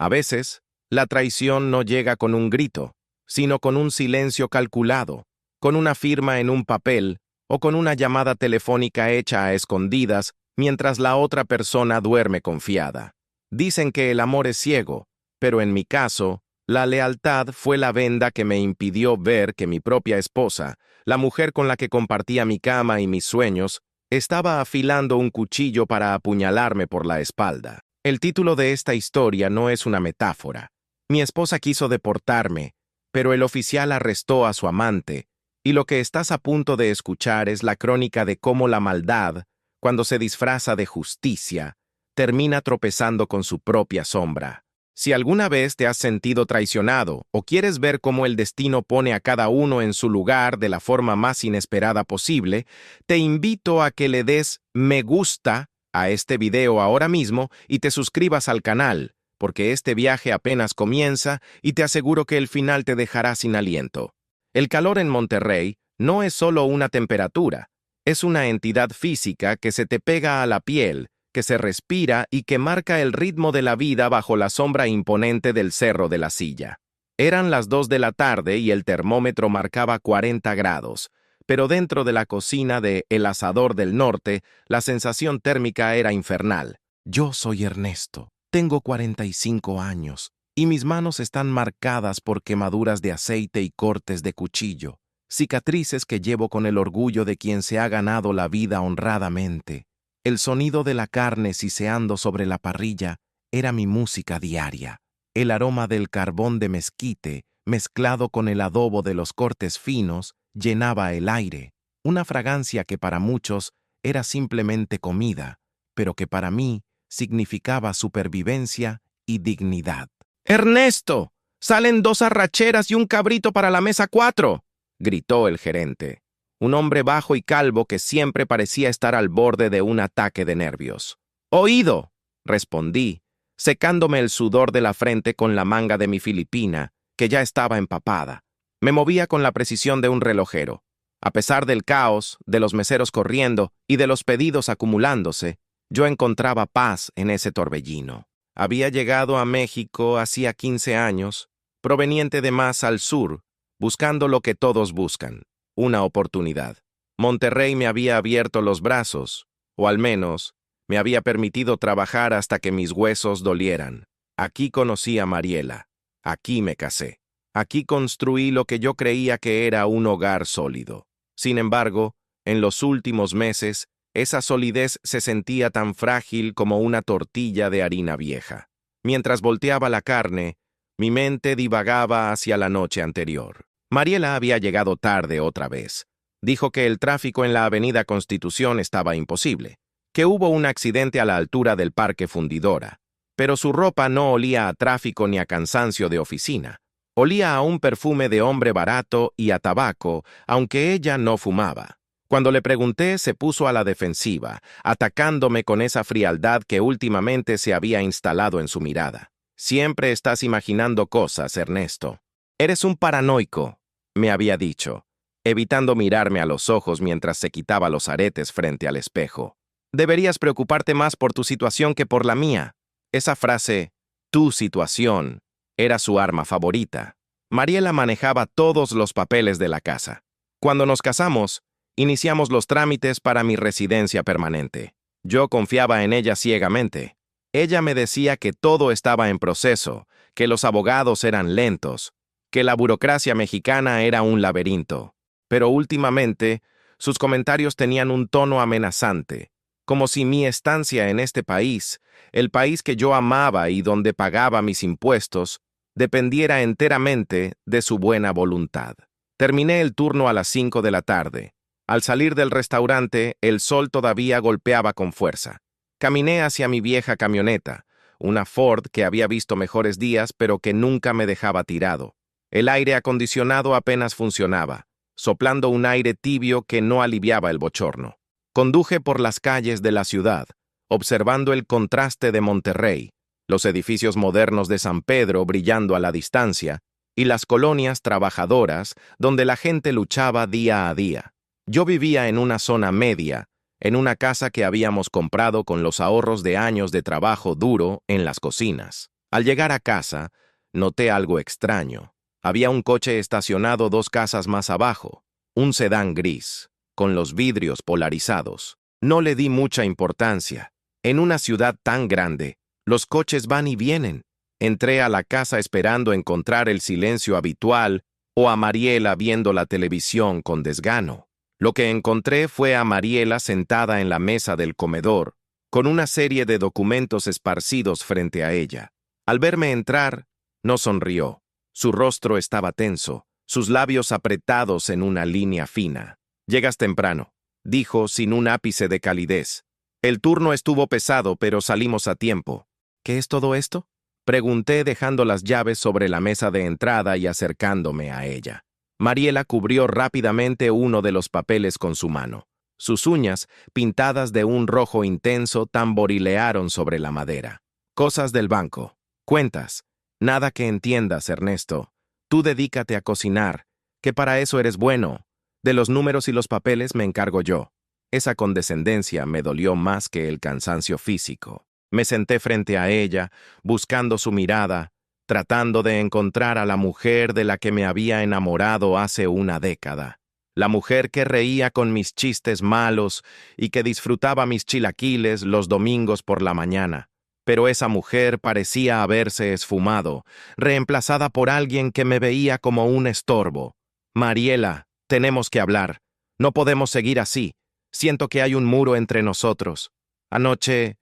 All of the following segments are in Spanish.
A veces, la traición no llega con un grito, sino con un silencio calculado, con una firma en un papel o con una llamada telefónica hecha a escondidas mientras la otra persona duerme confiada. Dicen que el amor es ciego, pero en mi caso, la lealtad fue la venda que me impidió ver que mi propia esposa, la mujer con la que compartía mi cama y mis sueños, estaba afilando un cuchillo para apuñalarme por la espalda. El título de esta historia no es una metáfora. Mi esposa quiso deportarme, pero el oficial arrestó a su amante, y lo que estás a punto de escuchar es la crónica de cómo la maldad, cuando se disfraza de justicia, termina tropezando con su propia sombra. Si alguna vez te has sentido traicionado o quieres ver cómo el destino pone a cada uno en su lugar de la forma más inesperada posible, te invito a que le des me gusta a este video ahora mismo y te suscribas al canal, porque este viaje apenas comienza y te aseguro que el final te dejará sin aliento. El calor en Monterrey no es solo una temperatura, es una entidad física que se te pega a la piel, que se respira y que marca el ritmo de la vida bajo la sombra imponente del Cerro de la Silla. Eran las 2 de la tarde y el termómetro marcaba 40 grados, pero dentro de la cocina de El Asador del Norte, la sensación térmica era infernal. Yo soy Ernesto, tengo 45 años, y mis manos están marcadas por quemaduras de aceite y cortes de cuchillo, cicatrices que llevo con el orgullo de quien se ha ganado la vida honradamente. El sonido de la carne siseando sobre la parrilla era mi música diaria. El aroma del carbón de mezquite, mezclado con el adobo de los cortes finos, llenaba el aire, una fragancia que para muchos era simplemente comida, pero que para mí significaba supervivencia y dignidad. ¡Ernesto! ¡Salen 2 arracheras y un cabrito para la mesa 4! Gritó el gerente, un hombre bajo y calvo que siempre parecía estar al borde de un ataque de nervios. «¡Oído!», respondí, secándome el sudor de la frente con la manga de mi filipina, que ya estaba empapada. Me movía con la precisión de un relojero. A pesar del caos, de los meseros corriendo y de los pedidos acumulándose, yo encontraba paz en ese torbellino. Había llegado a México hacía 15 años, proveniente de más al sur, buscando lo que todos buscan, una oportunidad. Monterrey me había abierto los brazos, o al menos, me había permitido trabajar hasta que mis huesos dolieran. Aquí conocí a Mariela, aquí me casé, aquí construí lo que yo creía que era un hogar sólido. Sin embargo, en los últimos meses, esa solidez se sentía tan frágil como una tortilla de harina vieja. Mientras volteaba la carne, mi mente divagaba hacia la noche anterior. Mariela había llegado tarde otra vez. Dijo que el tráfico en la Avenida Constitución estaba imposible, que hubo un accidente a la altura del Parque Fundidora, pero su ropa no olía a tráfico ni a cansancio de oficina. Olía a un perfume de hombre barato y a tabaco, aunque ella no fumaba. Cuando le pregunté, se puso a la defensiva, atacándome con esa frialdad que últimamente se había instalado en su mirada. «Siempre estás imaginando cosas, Ernesto. Eres un paranoico», me había dicho, evitando mirarme a los ojos mientras se quitaba los aretes frente al espejo. «Deberías preocuparte más por tu situación que por la mía». Esa frase, «tu situación», era su arma favorita. Mariela manejaba todos los papeles de la casa. Cuando nos casamos, iniciamos los trámites para mi residencia permanente. Yo confiaba en ella ciegamente. Ella me decía que todo estaba en proceso, que los abogados eran lentos, que la burocracia mexicana era un laberinto. Pero últimamente, sus comentarios tenían un tono amenazante, como si mi estancia en este país, el país que yo amaba y donde pagaba mis impuestos, dependiera enteramente de su buena voluntad. Terminé el turno a las 5 de la tarde. Al salir del restaurante, el sol todavía golpeaba con fuerza. Caminé hacia mi vieja camioneta, una Ford que había visto mejores días pero que nunca me dejaba tirado. El aire acondicionado apenas funcionaba, soplando un aire tibio que no aliviaba el bochorno. Conduje por las calles de la ciudad, observando el contraste de Monterrey, los edificios modernos de San Pedro brillando a la distancia, y las colonias trabajadoras donde la gente luchaba día a día. Yo vivía en una zona media, en una casa que habíamos comprado con los ahorros de años de trabajo duro en las cocinas. Al llegar a casa, noté algo extraño. Había un coche estacionado 2 casas más abajo, un sedán gris, con los vidrios polarizados. No le di mucha importancia. En una ciudad tan grande, los coches van y vienen. Entré a la casa esperando encontrar el silencio habitual o a Mariela viendo la televisión con desgano. Lo que encontré fue a Mariela sentada en la mesa del comedor, con una serie de documentos esparcidos frente a ella. Al verme entrar, no sonrió. Su rostro estaba tenso, sus labios apretados en una línea fina. «Llegas temprano», dijo sin un ápice de calidez. «El turno estuvo pesado, pero salimos a tiempo». «¿Qué es todo esto?», pregunté dejando las llaves sobre la mesa de entrada y acercándome a ella. Mariela cubrió rápidamente uno de los papeles con su mano. Sus uñas, pintadas de un rojo intenso, tamborilearon sobre la madera. «Cosas del banco. Cuentas. Nada que entiendas, Ernesto. Tú dedícate a cocinar, que para eso eres bueno. De los números y los papeles me encargo yo». Esa condescendencia me dolió más que el cansancio físico. Me senté frente a ella, buscando su mirada, tratando de encontrar a la mujer de la que me había enamorado hace una década. La mujer que reía con mis chistes malos y que disfrutaba mis chilaquiles los domingos por la mañana. Pero esa mujer parecía haberse esfumado, reemplazada por alguien que me veía como un estorbo. «Mariela, tenemos que hablar. No podemos seguir así. Siento que hay un muro entre nosotros. Anoche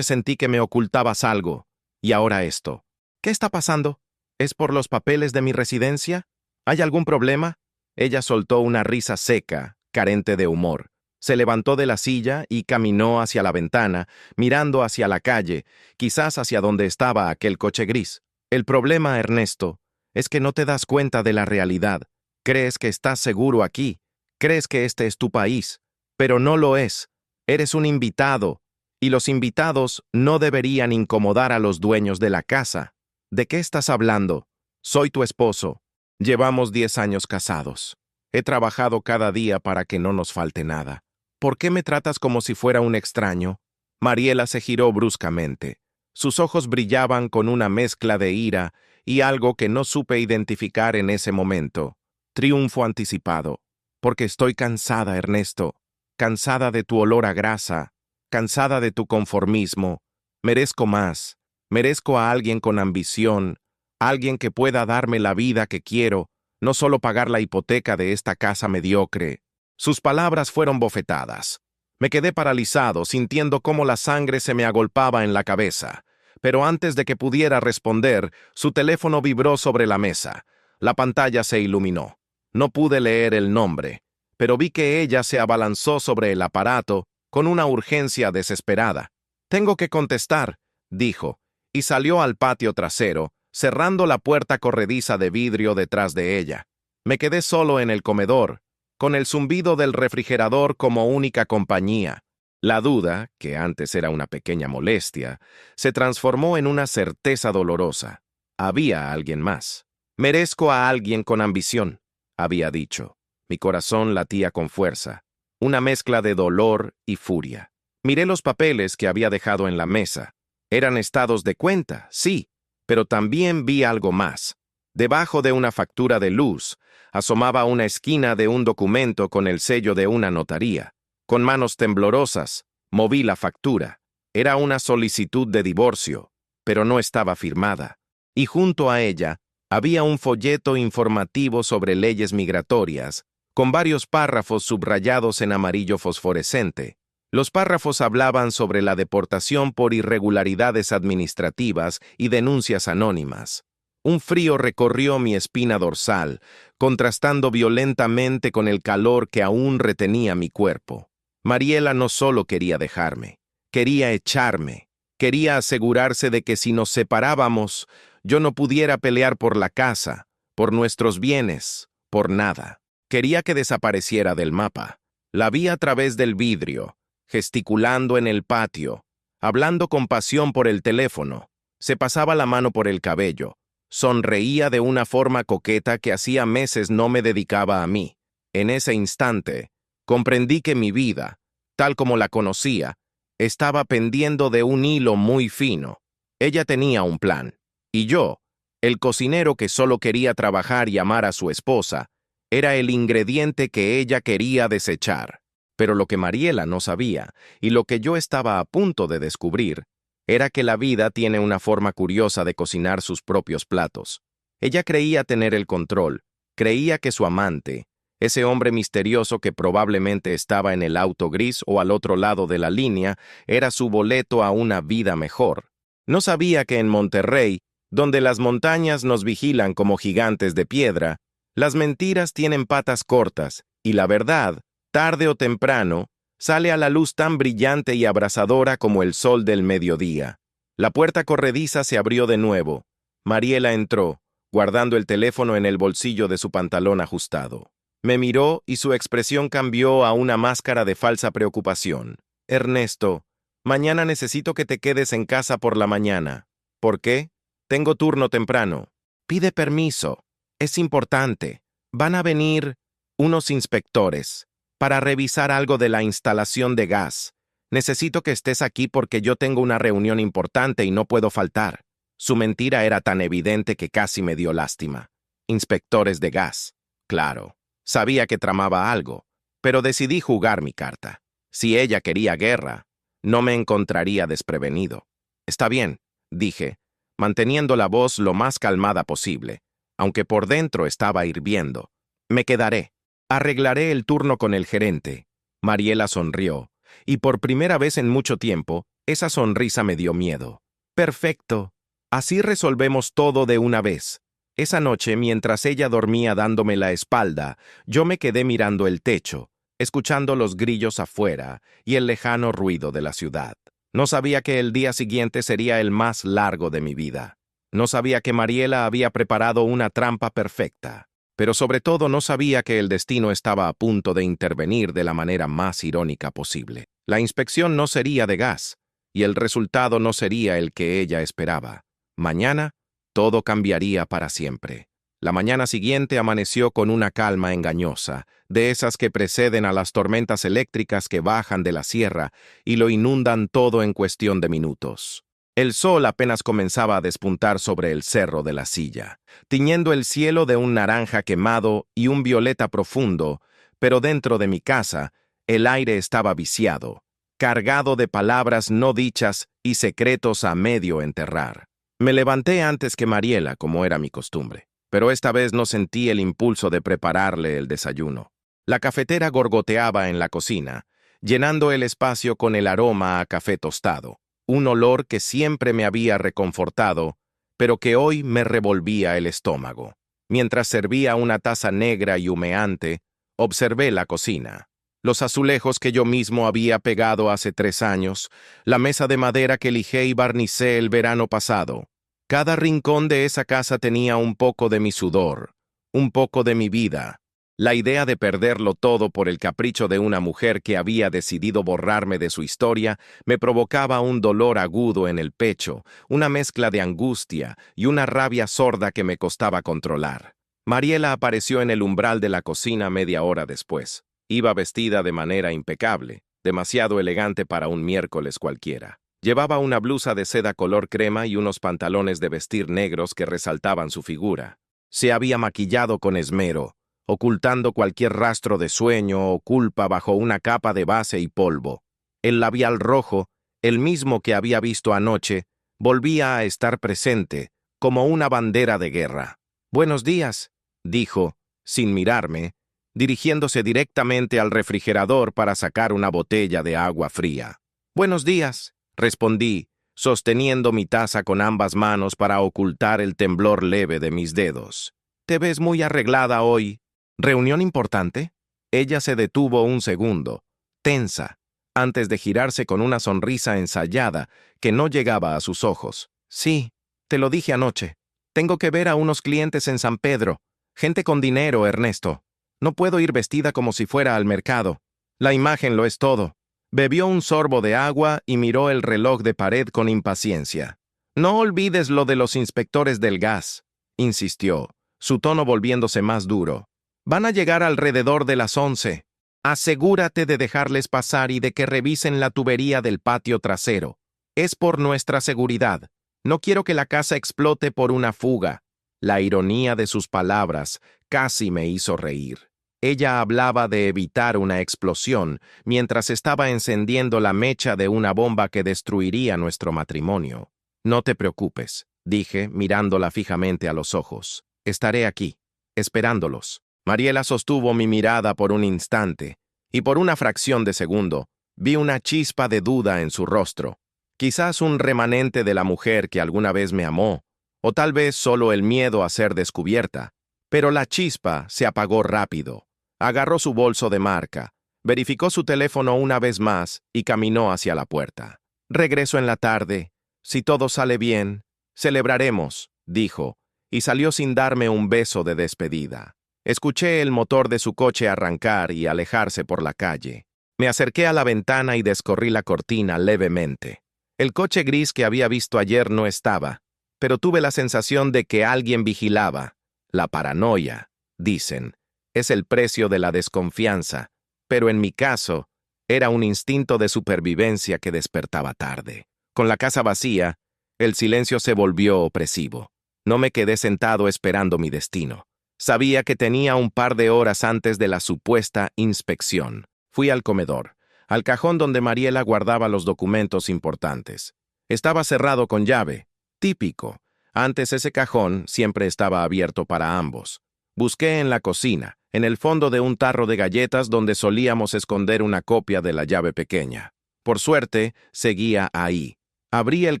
sentí que me ocultabas algo. Y ahora esto. ¿Qué está pasando? ¿Es por los papeles de mi residencia? ¿Hay algún problema?» Ella soltó una risa seca, carente de humor. Se levantó de la silla y caminó hacia la ventana, mirando hacia la calle, quizás hacia donde estaba aquel coche gris. «El problema, Ernesto, es que no te das cuenta de la realidad. Crees que estás seguro aquí. Crees que este es tu país. Pero no lo es. Eres un invitado. Y los invitados no deberían incomodar a los dueños de la casa. ¿De qué estás hablando? Soy tu esposo. Llevamos 10 años casados. He trabajado cada día para que no nos falte nada. ¿Por qué me tratas como si fuera un extraño?» Mariela se giró bruscamente. Sus ojos brillaban con una mezcla de ira y algo que no supe identificar en ese momento. Triunfo anticipado. «Porque estoy cansada, Ernesto. Cansada de tu olor a grasa. Cansada de tu conformismo. Merezco más. Merezco a alguien con ambición. Alguien que pueda darme la vida que quiero, no solo pagar la hipoteca de esta casa mediocre». Sus palabras fueron bofetadas. Me quedé paralizado, sintiendo cómo la sangre se me agolpaba en la cabeza. Pero antes de que pudiera responder, su teléfono vibró sobre la mesa. La pantalla se iluminó. No pude leer el nombre, pero vi que ella se abalanzó sobre el aparato con una urgencia desesperada. «Tengo que contestar», dijo, y salió al patio trasero, cerrando la puerta corrediza de vidrio detrás de ella. Me quedé solo en el comedor, con el zumbido del refrigerador como única compañía. La duda, que antes era una pequeña molestia, se transformó en una certeza dolorosa. Había alguien más. «Merezco a alguien con ambición», había dicho. Mi corazón latía con fuerza, una mezcla de dolor y furia. Miré los papeles que había dejado en la mesa. Eran estados de cuenta, sí, pero también vi algo más. Debajo de una factura de luz, asomaba una esquina de un documento con el sello de una notaría. Con manos temblorosas, moví la factura. Era una solicitud de divorcio, pero no estaba firmada. Y junto a ella, había un folleto informativo sobre leyes migratorias, con varios párrafos subrayados en amarillo fosforescente. Los párrafos hablaban sobre la deportación por irregularidades administrativas y denuncias anónimas. Un frío recorrió mi espina dorsal, contrastando violentamente con el calor que aún retenía mi cuerpo. Mariela no solo quería dejarme, quería echarme, quería asegurarse de que si nos separábamos, yo no pudiera pelear por la casa, por nuestros bienes, por nada. Quería que desapareciera del mapa. La vi a través del vidrio, gesticulando en el patio, hablando con pasión por el teléfono. Se pasaba la mano por el cabello. Sonreía de una forma coqueta que hacía meses no me dedicaba a mí. En ese instante, comprendí que mi vida, tal como la conocía, estaba pendiendo de un hilo muy fino. Ella tenía un plan. Y yo, el cocinero que solo quería trabajar y amar a su esposa, era el ingrediente que ella quería desechar. Pero lo que Mariela no sabía, y lo que yo estaba a punto de descubrir, era que la vida tiene una forma curiosa de cocinar sus propios platos. Ella creía tener el control, creía que su amante, ese hombre misterioso que probablemente estaba en el auto gris o al otro lado de la línea, era su boleto a una vida mejor. No sabía que en Monterrey, donde las montañas nos vigilan como gigantes de piedra, las mentiras tienen patas cortas y la verdad, tarde o temprano, sale a la luz tan brillante y abrasadora como el sol del mediodía. La puerta corrediza se abrió de nuevo. Mariela entró, guardando el teléfono en el bolsillo de su pantalón ajustado. Me miró y su expresión cambió a una máscara de falsa preocupación. Ernesto, mañana necesito que te quedes en casa por la mañana. ¿Por qué? Tengo turno temprano. Pide permiso. Es importante. Van a venir unos inspectores para revisar algo de la instalación de gas. Necesito que estés aquí porque yo tengo una reunión importante y no puedo faltar. Su mentira era tan evidente que casi me dio lástima. Inspectores de gas. Claro. Sabía que tramaba algo, pero decidí jugar mi carta. Si ella quería guerra, no me encontraría desprevenido. Está bien, dije, manteniendo la voz lo más calmada posible, aunque por dentro estaba hirviendo. Me quedaré. Arreglaré el turno con el gerente. Mariela sonrió, y por primera vez en mucho tiempo, esa sonrisa me dio miedo. Perfecto. Así resolvemos todo de una vez. Esa noche, mientras ella dormía dándome la espalda, yo me quedé mirando el techo, escuchando los grillos afuera y el lejano ruido de la ciudad. No sabía que el día siguiente sería el más largo de mi vida. No sabía que Mariela había preparado una trampa perfecta. Pero sobre todo no sabía que el destino estaba a punto de intervenir de la manera más irónica posible. La inspección no sería de gas, y el resultado no sería el que ella esperaba. Mañana, todo cambiaría para siempre. La mañana siguiente amaneció con una calma engañosa, de esas que preceden a las tormentas eléctricas que bajan de la sierra y lo inundan todo en cuestión de minutos. El sol apenas comenzaba a despuntar sobre el cerro de la Silla, tiñendo el cielo de un naranja quemado y un violeta profundo, pero dentro de mi casa, el aire estaba viciado, cargado de palabras no dichas y secretos a medio enterrar. Me levanté antes que Mariela, como era mi costumbre, pero esta vez no sentí el impulso de prepararle el desayuno. La cafetera gorgoteaba en la cocina, llenando el espacio con el aroma a café tostado, un olor que siempre me había reconfortado, pero que hoy me revolvía el estómago. Mientras servía una taza negra y humeante, observé la cocina. Los azulejos que yo mismo había pegado hace 3 años, la mesa de madera que lijé y barnicé el verano pasado. Cada rincón de esa casa tenía un poco de mi sudor, un poco de mi vida. La idea de perderlo todo por el capricho de una mujer que había decidido borrarme de su historia me provocaba un dolor agudo en el pecho, una mezcla de angustia y una rabia sorda que me costaba controlar. Mariela apareció en el umbral de la cocina media hora después. Iba vestida de manera impecable, demasiado elegante para un miércoles cualquiera. Llevaba una blusa de seda color crema y unos pantalones de vestir negros que resaltaban su figura. Se había maquillado con esmero, ocultando cualquier rastro de sueño o culpa bajo una capa de base y polvo. El labial rojo, el mismo que había visto anoche, volvía a estar presente, como una bandera de guerra. «Buenos días», dijo, sin mirarme, dirigiéndose directamente al refrigerador para sacar una botella de agua fría. «Buenos días», respondí, sosteniendo mi taza con ambas manos para ocultar el temblor leve de mis dedos. «Te ves muy arreglada hoy. ¿Reunión importante?» Ella se detuvo un segundo, tensa, antes de girarse con una sonrisa ensayada que no llegaba a sus ojos. «Sí, te lo dije anoche. Tengo que ver a unos clientes en San Pedro. Gente con dinero, Ernesto. No puedo ir vestida como si fuera al mercado. La imagen lo es todo». Bebió un sorbo de agua y miró el reloj de pared con impaciencia. «No olvides lo de los inspectores del gas», insistió, su tono volviéndose más duro. «Van a llegar alrededor de las 11. Asegúrate de dejarles pasar y de que revisen la tubería del patio trasero. Es por nuestra seguridad. No quiero que la casa explote por una fuga. La ironía de sus palabras casi me hizo reír. Ella hablaba de evitar una explosión mientras estaba encendiendo la mecha de una bomba que destruiría nuestro matrimonio. No te preocupes, dije, mirándola fijamente a los ojos. Estaré aquí, esperándolos. Mariela sostuvo mi mirada por un instante, y por una fracción de segundo, vi una chispa de duda en su rostro. Quizás un remanente de la mujer que alguna vez me amó, o tal vez solo el miedo a ser descubierta. Pero la chispa se apagó rápido. Agarró su bolso de marca, verificó su teléfono una vez más y caminó hacia la puerta. Regreso en la tarde. Si todo sale bien, celebraremos, dijo, y salió sin darme un beso de despedida. Escuché el motor de su coche arrancar y alejarse por la calle. Me acerqué a la ventana y descorrí la cortina levemente. El coche gris que había visto ayer no estaba, pero tuve la sensación de que alguien vigilaba. La paranoia, dicen, es el precio de la desconfianza, pero en mi caso, era un instinto de supervivencia que despertaba tarde. Con la casa vacía, el silencio se volvió opresivo. No me quedé sentado esperando mi destino. Sabía que tenía un par de horas antes de la supuesta inspección. Fui al comedor, al cajón donde Mariela guardaba los documentos importantes. Estaba cerrado con llave. Típico. Antes ese cajón siempre estaba abierto para ambos. Busqué en la cocina, en el fondo de un tarro de galletas donde solíamos esconder una copia de la llave pequeña. Por suerte, seguía ahí. Abrí el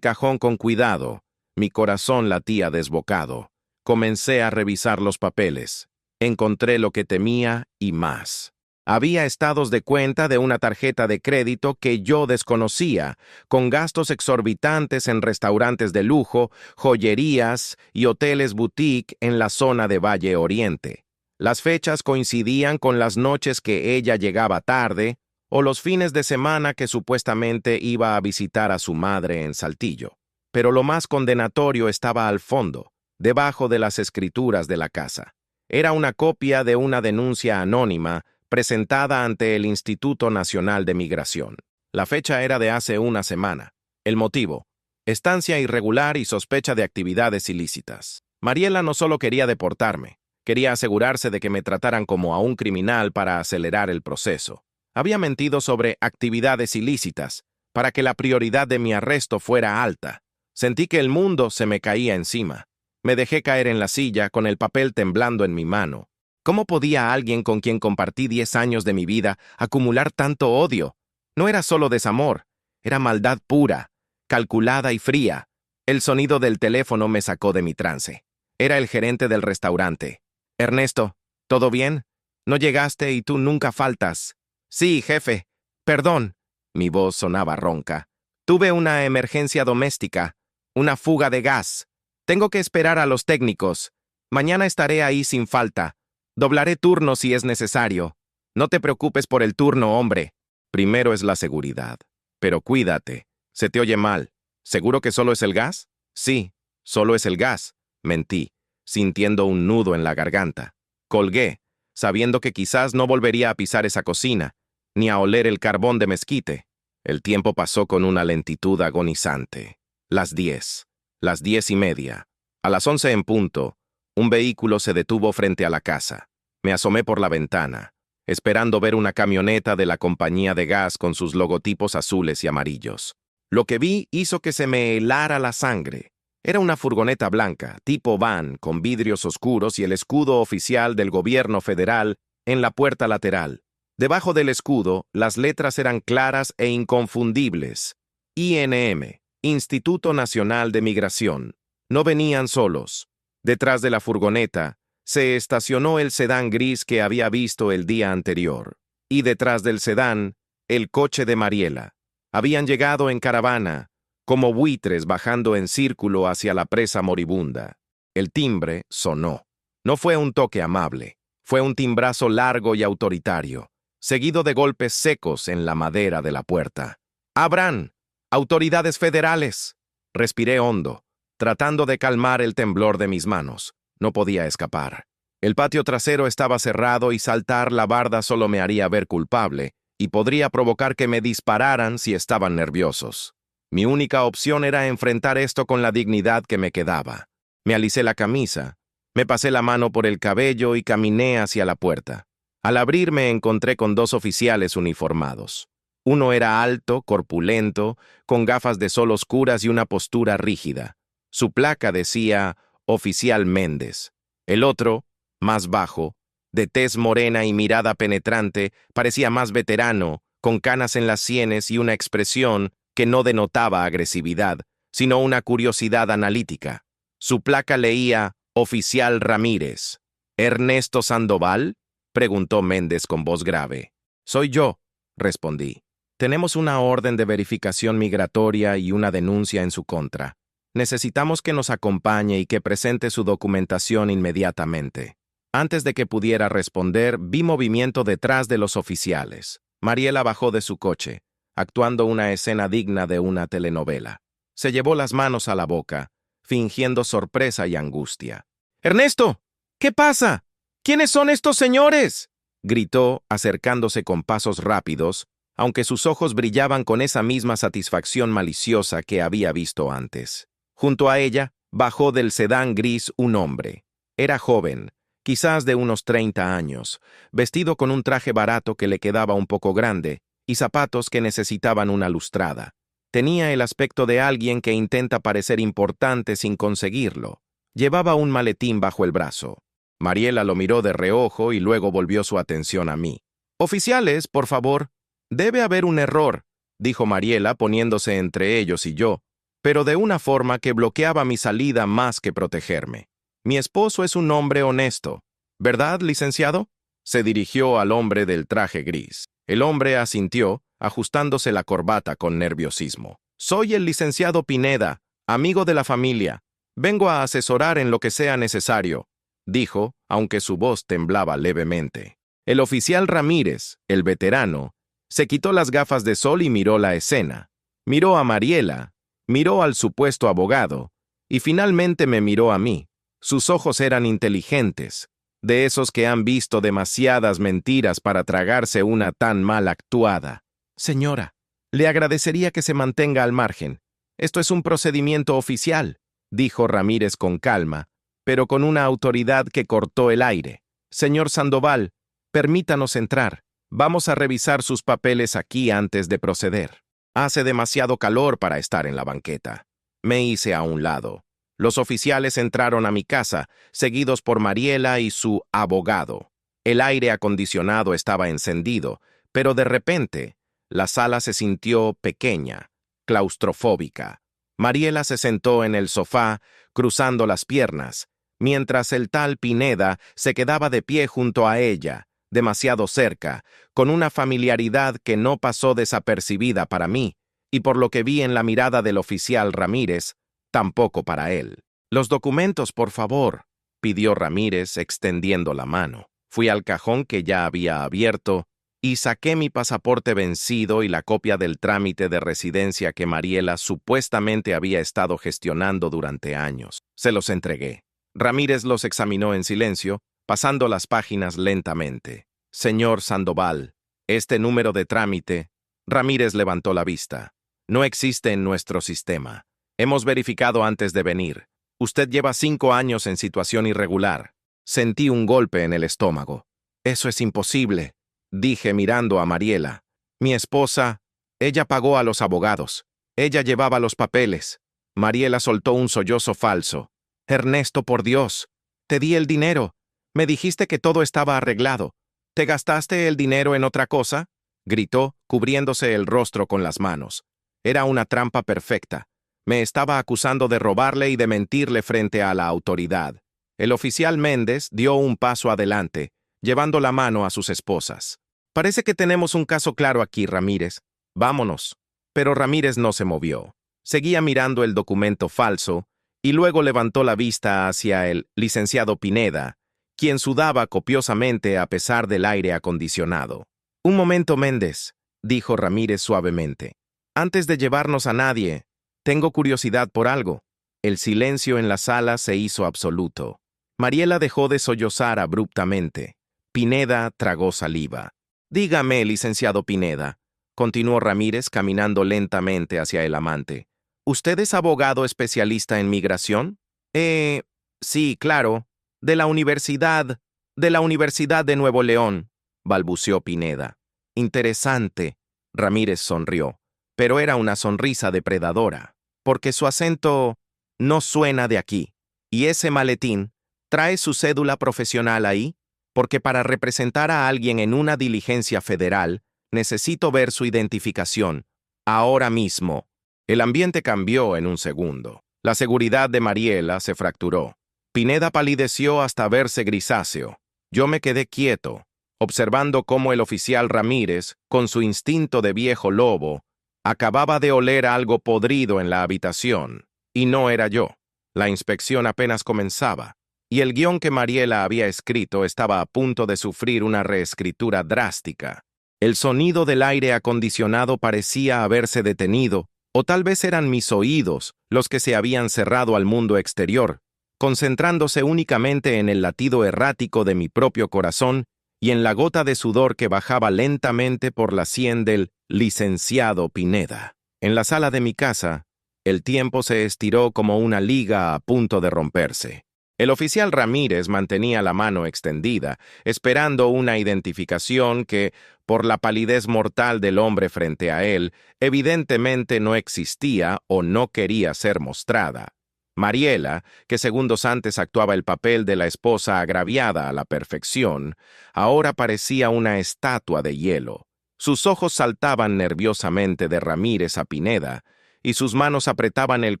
cajón con cuidado. Mi corazón latía desbocado. Comencé a revisar los papeles. Encontré lo que temía y más. Había estados de cuenta de una tarjeta de crédito que yo desconocía, con gastos exorbitantes en restaurantes de lujo, joyerías y hoteles boutique en la zona de Valle Oriente. Las fechas coincidían con las noches que ella llegaba tarde o los fines de semana que supuestamente iba a visitar a su madre en Saltillo. Pero lo más condenatorio estaba al fondo, debajo de las escrituras de la casa. Era una copia de una denuncia anónima presentada ante el Instituto Nacional de Migración. La fecha era de hace una semana. El motivo: estancia irregular y sospecha de actividades ilícitas. Mariela no solo quería deportarme, quería asegurarse de que me trataran como a un criminal para acelerar el proceso. Había mentido sobre actividades ilícitas para que la prioridad de mi arresto fuera alta. Sentí que el mundo se me caía encima. Me dejé caer en la silla con el papel temblando en mi mano. ¿Cómo podía alguien con quien compartí 10 años de mi vida acumular tanto odio? No era solo desamor, era maldad pura, calculada y fría. El sonido del teléfono me sacó de mi trance. Era el gerente del restaurante. «Ernesto, ¿todo bien? No llegaste y tú nunca faltas». «Sí, jefe. Perdón». Mi voz sonaba ronca. «Tuve una emergencia doméstica, una fuga de gas. Tengo que esperar a los técnicos. Mañana estaré ahí sin falta. Doblaré turno si es necesario. No te preocupes por el turno, hombre. Primero es la seguridad. Pero cuídate. Se te oye mal. ¿Seguro que solo es el gas?» «Sí, solo es el gas», mentí, sintiendo un nudo en la garganta. Colgué, sabiendo que quizás no volvería a pisar esa cocina, ni a oler el carbón de mezquite. El tiempo pasó con una lentitud agonizante. Las 10:30. A las 11 en punto, un vehículo se detuvo frente a la casa. Me asomé por la ventana, esperando ver una camioneta de la compañía de gas con sus logotipos azules y amarillos. Lo que vi hizo que se me helara la sangre. Era una furgoneta blanca, tipo van, con vidrios oscuros y el escudo oficial del gobierno federal en la puerta lateral. Debajo del escudo, las letras eran claras e inconfundibles. INM, Instituto Nacional de Migración. No venían solos. Detrás de la furgoneta, se estacionó el sedán gris que había visto el día anterior. Y detrás del sedán, el coche de Mariela. Habían llegado en caravana, como buitres bajando en círculo hacia la presa moribunda. El timbre sonó. No fue un toque amable, fue un timbrazo largo y autoritario, seguido de golpes secos en la madera de la puerta. «¡Abran! ¡Autoridades federales!». Respiré hondo, tratando de calmar el temblor de mis manos. No podía escapar. El patio trasero estaba cerrado y saltar la barda solo me haría ver culpable y podría provocar que me dispararan si estaban nerviosos. Mi única opción era enfrentar esto con la dignidad que me quedaba. Me alicé la camisa, me pasé la mano por el cabello y caminé hacia la puerta. Al abrir me encontré con dos oficiales uniformados. Uno era alto, corpulento, con gafas de sol oscuras y una postura rígida. Su placa decía Oficial Méndez. El otro, más bajo, de tez morena y mirada penetrante, parecía más veterano, con canas en las sienes y una expresión que no denotaba agresividad, sino una curiosidad analítica. Su placa leía Oficial Ramírez. ¿Ernesto Sandoval?, preguntó Méndez con voz grave. Soy yo, respondí. Tenemos una orden de verificación migratoria y una denuncia en su contra. Necesitamos que nos acompañe y que presente su documentación inmediatamente. Antes de que pudiera responder, vi movimiento detrás de los oficiales. Mariela bajó de su coche, actuando una escena digna de una telenovela. Se llevó las manos a la boca, fingiendo sorpresa y angustia. «¡Ernesto! ¿Qué pasa? ¿Quiénes son estos señores?», gritó, acercándose con pasos rápidos, aunque sus ojos brillaban con esa misma satisfacción maliciosa que había visto antes. Junto a ella, bajó del sedán gris un hombre. Era joven, quizás de unos 30 años, vestido con un traje barato que le quedaba un poco grande y zapatos que necesitaban una lustrada. Tenía el aspecto de alguien que intenta parecer importante sin conseguirlo. Llevaba un maletín bajo el brazo. Mariela lo miró de reojo y luego volvió su atención a mí. «Oficiales, por favor. Debe haber un error», dijo Mariela poniéndose entre ellos y yo, pero de una forma que bloqueaba mi salida más que protegerme. «Mi esposo es un hombre honesto. ¿Verdad, licenciado?», se dirigió al hombre del traje gris. El hombre asintió, ajustándose la corbata con nerviosismo. «Soy el licenciado Pineda, amigo de la familia. Vengo a asesorar en lo que sea necesario», dijo, aunque su voz temblaba levemente. El oficial Ramírez, el veterano, se quitó las gafas de sol y miró la escena. Miró a Mariela, miró al supuesto abogado, y finalmente me miró a mí. Sus ojos eran inteligentes, de esos que han visto demasiadas mentiras para tragarse una tan mal actuada. «Señora, le agradecería que se mantenga al margen. Esto es un procedimiento oficial», dijo Ramírez con calma, pero con una autoridad que cortó el aire. «Señor Sandoval, permítanos entrar. Vamos a revisar sus papeles aquí antes de proceder. Hace demasiado calor para estar en la banqueta». Me hice a un lado. Los oficiales entraron a mi casa, seguidos por Mariela y su abogado. El aire acondicionado estaba encendido, pero de repente, la sala se sintió pequeña, claustrofóbica. Mariela se sentó en el sofá, cruzando las piernas, mientras el tal Pineda se quedaba de pie junto a ella, demasiado cerca, con una familiaridad que no pasó desapercibida para mí, y por lo que vi en la mirada del oficial Ramírez, tampoco para él. «Los documentos, por favor», pidió Ramírez, extendiendo la mano. Fui al cajón que ya había abierto y saqué mi pasaporte vencido y la copia del trámite de residencia que Mariela supuestamente había estado gestionando durante años. Se los entregué. Ramírez los examinó en silencio, pasando las páginas lentamente. «Señor Sandoval, este número de trámite», Ramírez levantó la vista, «no existe en nuestro sistema. Hemos verificado antes de venir. Usted lleva 5 años en situación irregular». Sentí un golpe en el estómago. «Eso es imposible», dije mirando a Mariela. «Mi esposa, ella pagó a los abogados. Ella llevaba los papeles». Mariela soltó un sollozo falso. «Ernesto, por Dios, te di el dinero. Me dijiste que todo estaba arreglado. ¿Te gastaste el dinero en otra cosa?», gritó, cubriéndose el rostro con las manos. Era una trampa perfecta. Me estaba acusando de robarle y de mentirle frente a la autoridad. El oficial Méndez dio un paso adelante, llevando la mano a sus esposas. «Parece que tenemos un caso claro aquí, Ramírez. Vámonos». Pero Ramírez no se movió. Seguía mirando el documento falso y luego levantó la vista hacia el licenciado Pineda, quien sudaba copiosamente a pesar del aire acondicionado. «Un momento, Méndez», dijo Ramírez suavemente. «Antes de llevarnos a nadie, tengo curiosidad por algo». El silencio en la sala se hizo absoluto. Mariela dejó de sollozar abruptamente. Pineda tragó saliva. «Dígame, licenciado Pineda, continuó Ramírez caminando lentamente hacia el amante. ¿Usted es abogado especialista en migración? Sí, claro. De la Universidad de Nuevo León, balbuceó Pineda. Interesante. Ramírez sonrió, pero era una sonrisa depredadora, porque su acento no suena de aquí. ¿Y ese maletín? ¿Trae su cédula profesional ahí? Porque para representar a alguien en una diligencia federal, necesito ver su identificación. Ahora mismo. El ambiente cambió en un segundo. La seguridad de Mariela se fracturó. Pineda palideció hasta verse grisáceo. Yo me quedé quieto, observando cómo el oficial Ramírez, con su instinto de viejo lobo, acababa de oler algo podrido en la habitación. Y no era yo. La inspección apenas comenzaba, y el guión que Mariela había escrito estaba a punto de sufrir una reescritura drástica. El sonido del aire acondicionado parecía haberse detenido, o tal vez eran mis oídos los que se habían cerrado al mundo exterior, concentrándose únicamente en el latido errático de mi propio corazón y en la gota de sudor que bajaba lentamente por la sien del licenciado Pineda. En la sala de mi casa, el tiempo se estiró como una liga a punto de romperse. El oficial Ramírez mantenía la mano extendida, esperando una identificación que, por la palidez mortal del hombre frente a él, evidentemente no existía o no quería ser mostrada. Mariela, que segundos antes actuaba el papel de la esposa agraviada a la perfección, ahora parecía una estatua de hielo. Sus ojos saltaban nerviosamente de Ramírez a Pineda, y sus manos apretaban el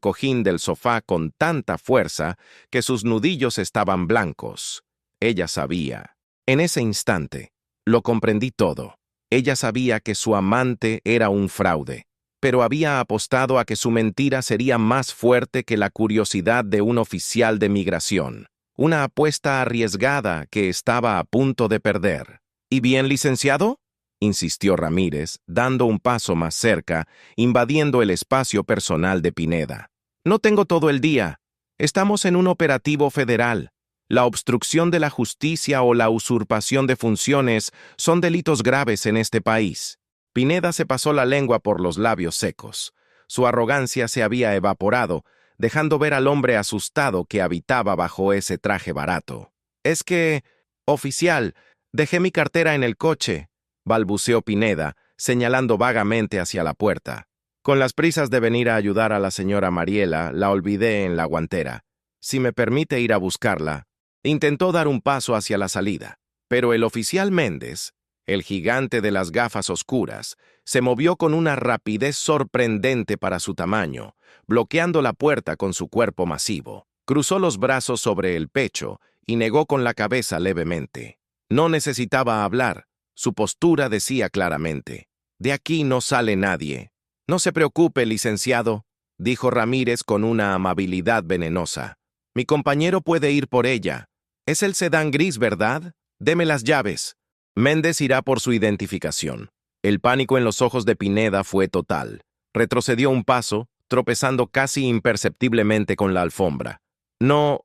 cojín del sofá con tanta fuerza que sus nudillos estaban blancos. Ella sabía. En ese instante, lo comprendí todo. Ella sabía que su amante era un fraude, pero había apostado a que su mentira sería más fuerte que la curiosidad de un oficial de migración. Una apuesta arriesgada que estaba a punto de perder. ¿Y bien, licenciado?, insistió Ramírez, dando un paso más cerca, invadiendo el espacio personal de Pineda. No tengo todo el día. Estamos en un operativo federal. La obstrucción de la justicia o la usurpación de funciones son delitos graves en este país. Pineda se pasó la lengua por los labios secos. Su arrogancia se había evaporado, dejando ver al hombre asustado que habitaba bajo ese traje barato. Es que, oficial, dejé mi cartera en el coche, balbuceó Pineda, señalando vagamente hacia la puerta. Con las prisas de venir a ayudar a la señora Mariela, la olvidé en la guantera. Si me permite ir a buscarla. Intentó dar un paso hacia la salida, pero el oficial Méndez, el gigante de las gafas oscuras, se movió con una rapidez sorprendente para su tamaño, bloqueando la puerta con su cuerpo masivo. Cruzó los brazos sobre el pecho y negó con la cabeza levemente. No necesitaba hablar. Su postura decía claramente: «De aquí no sale nadie». «No se preocupe, licenciado», dijo Ramírez con una amabilidad venenosa. «Mi compañero puede ir por ella. Es el sedán gris, ¿verdad? Deme las llaves». Méndez irá por su identificación. El pánico en los ojos de Pineda fue total. Retrocedió un paso, tropezando casi imperceptiblemente con la alfombra. «No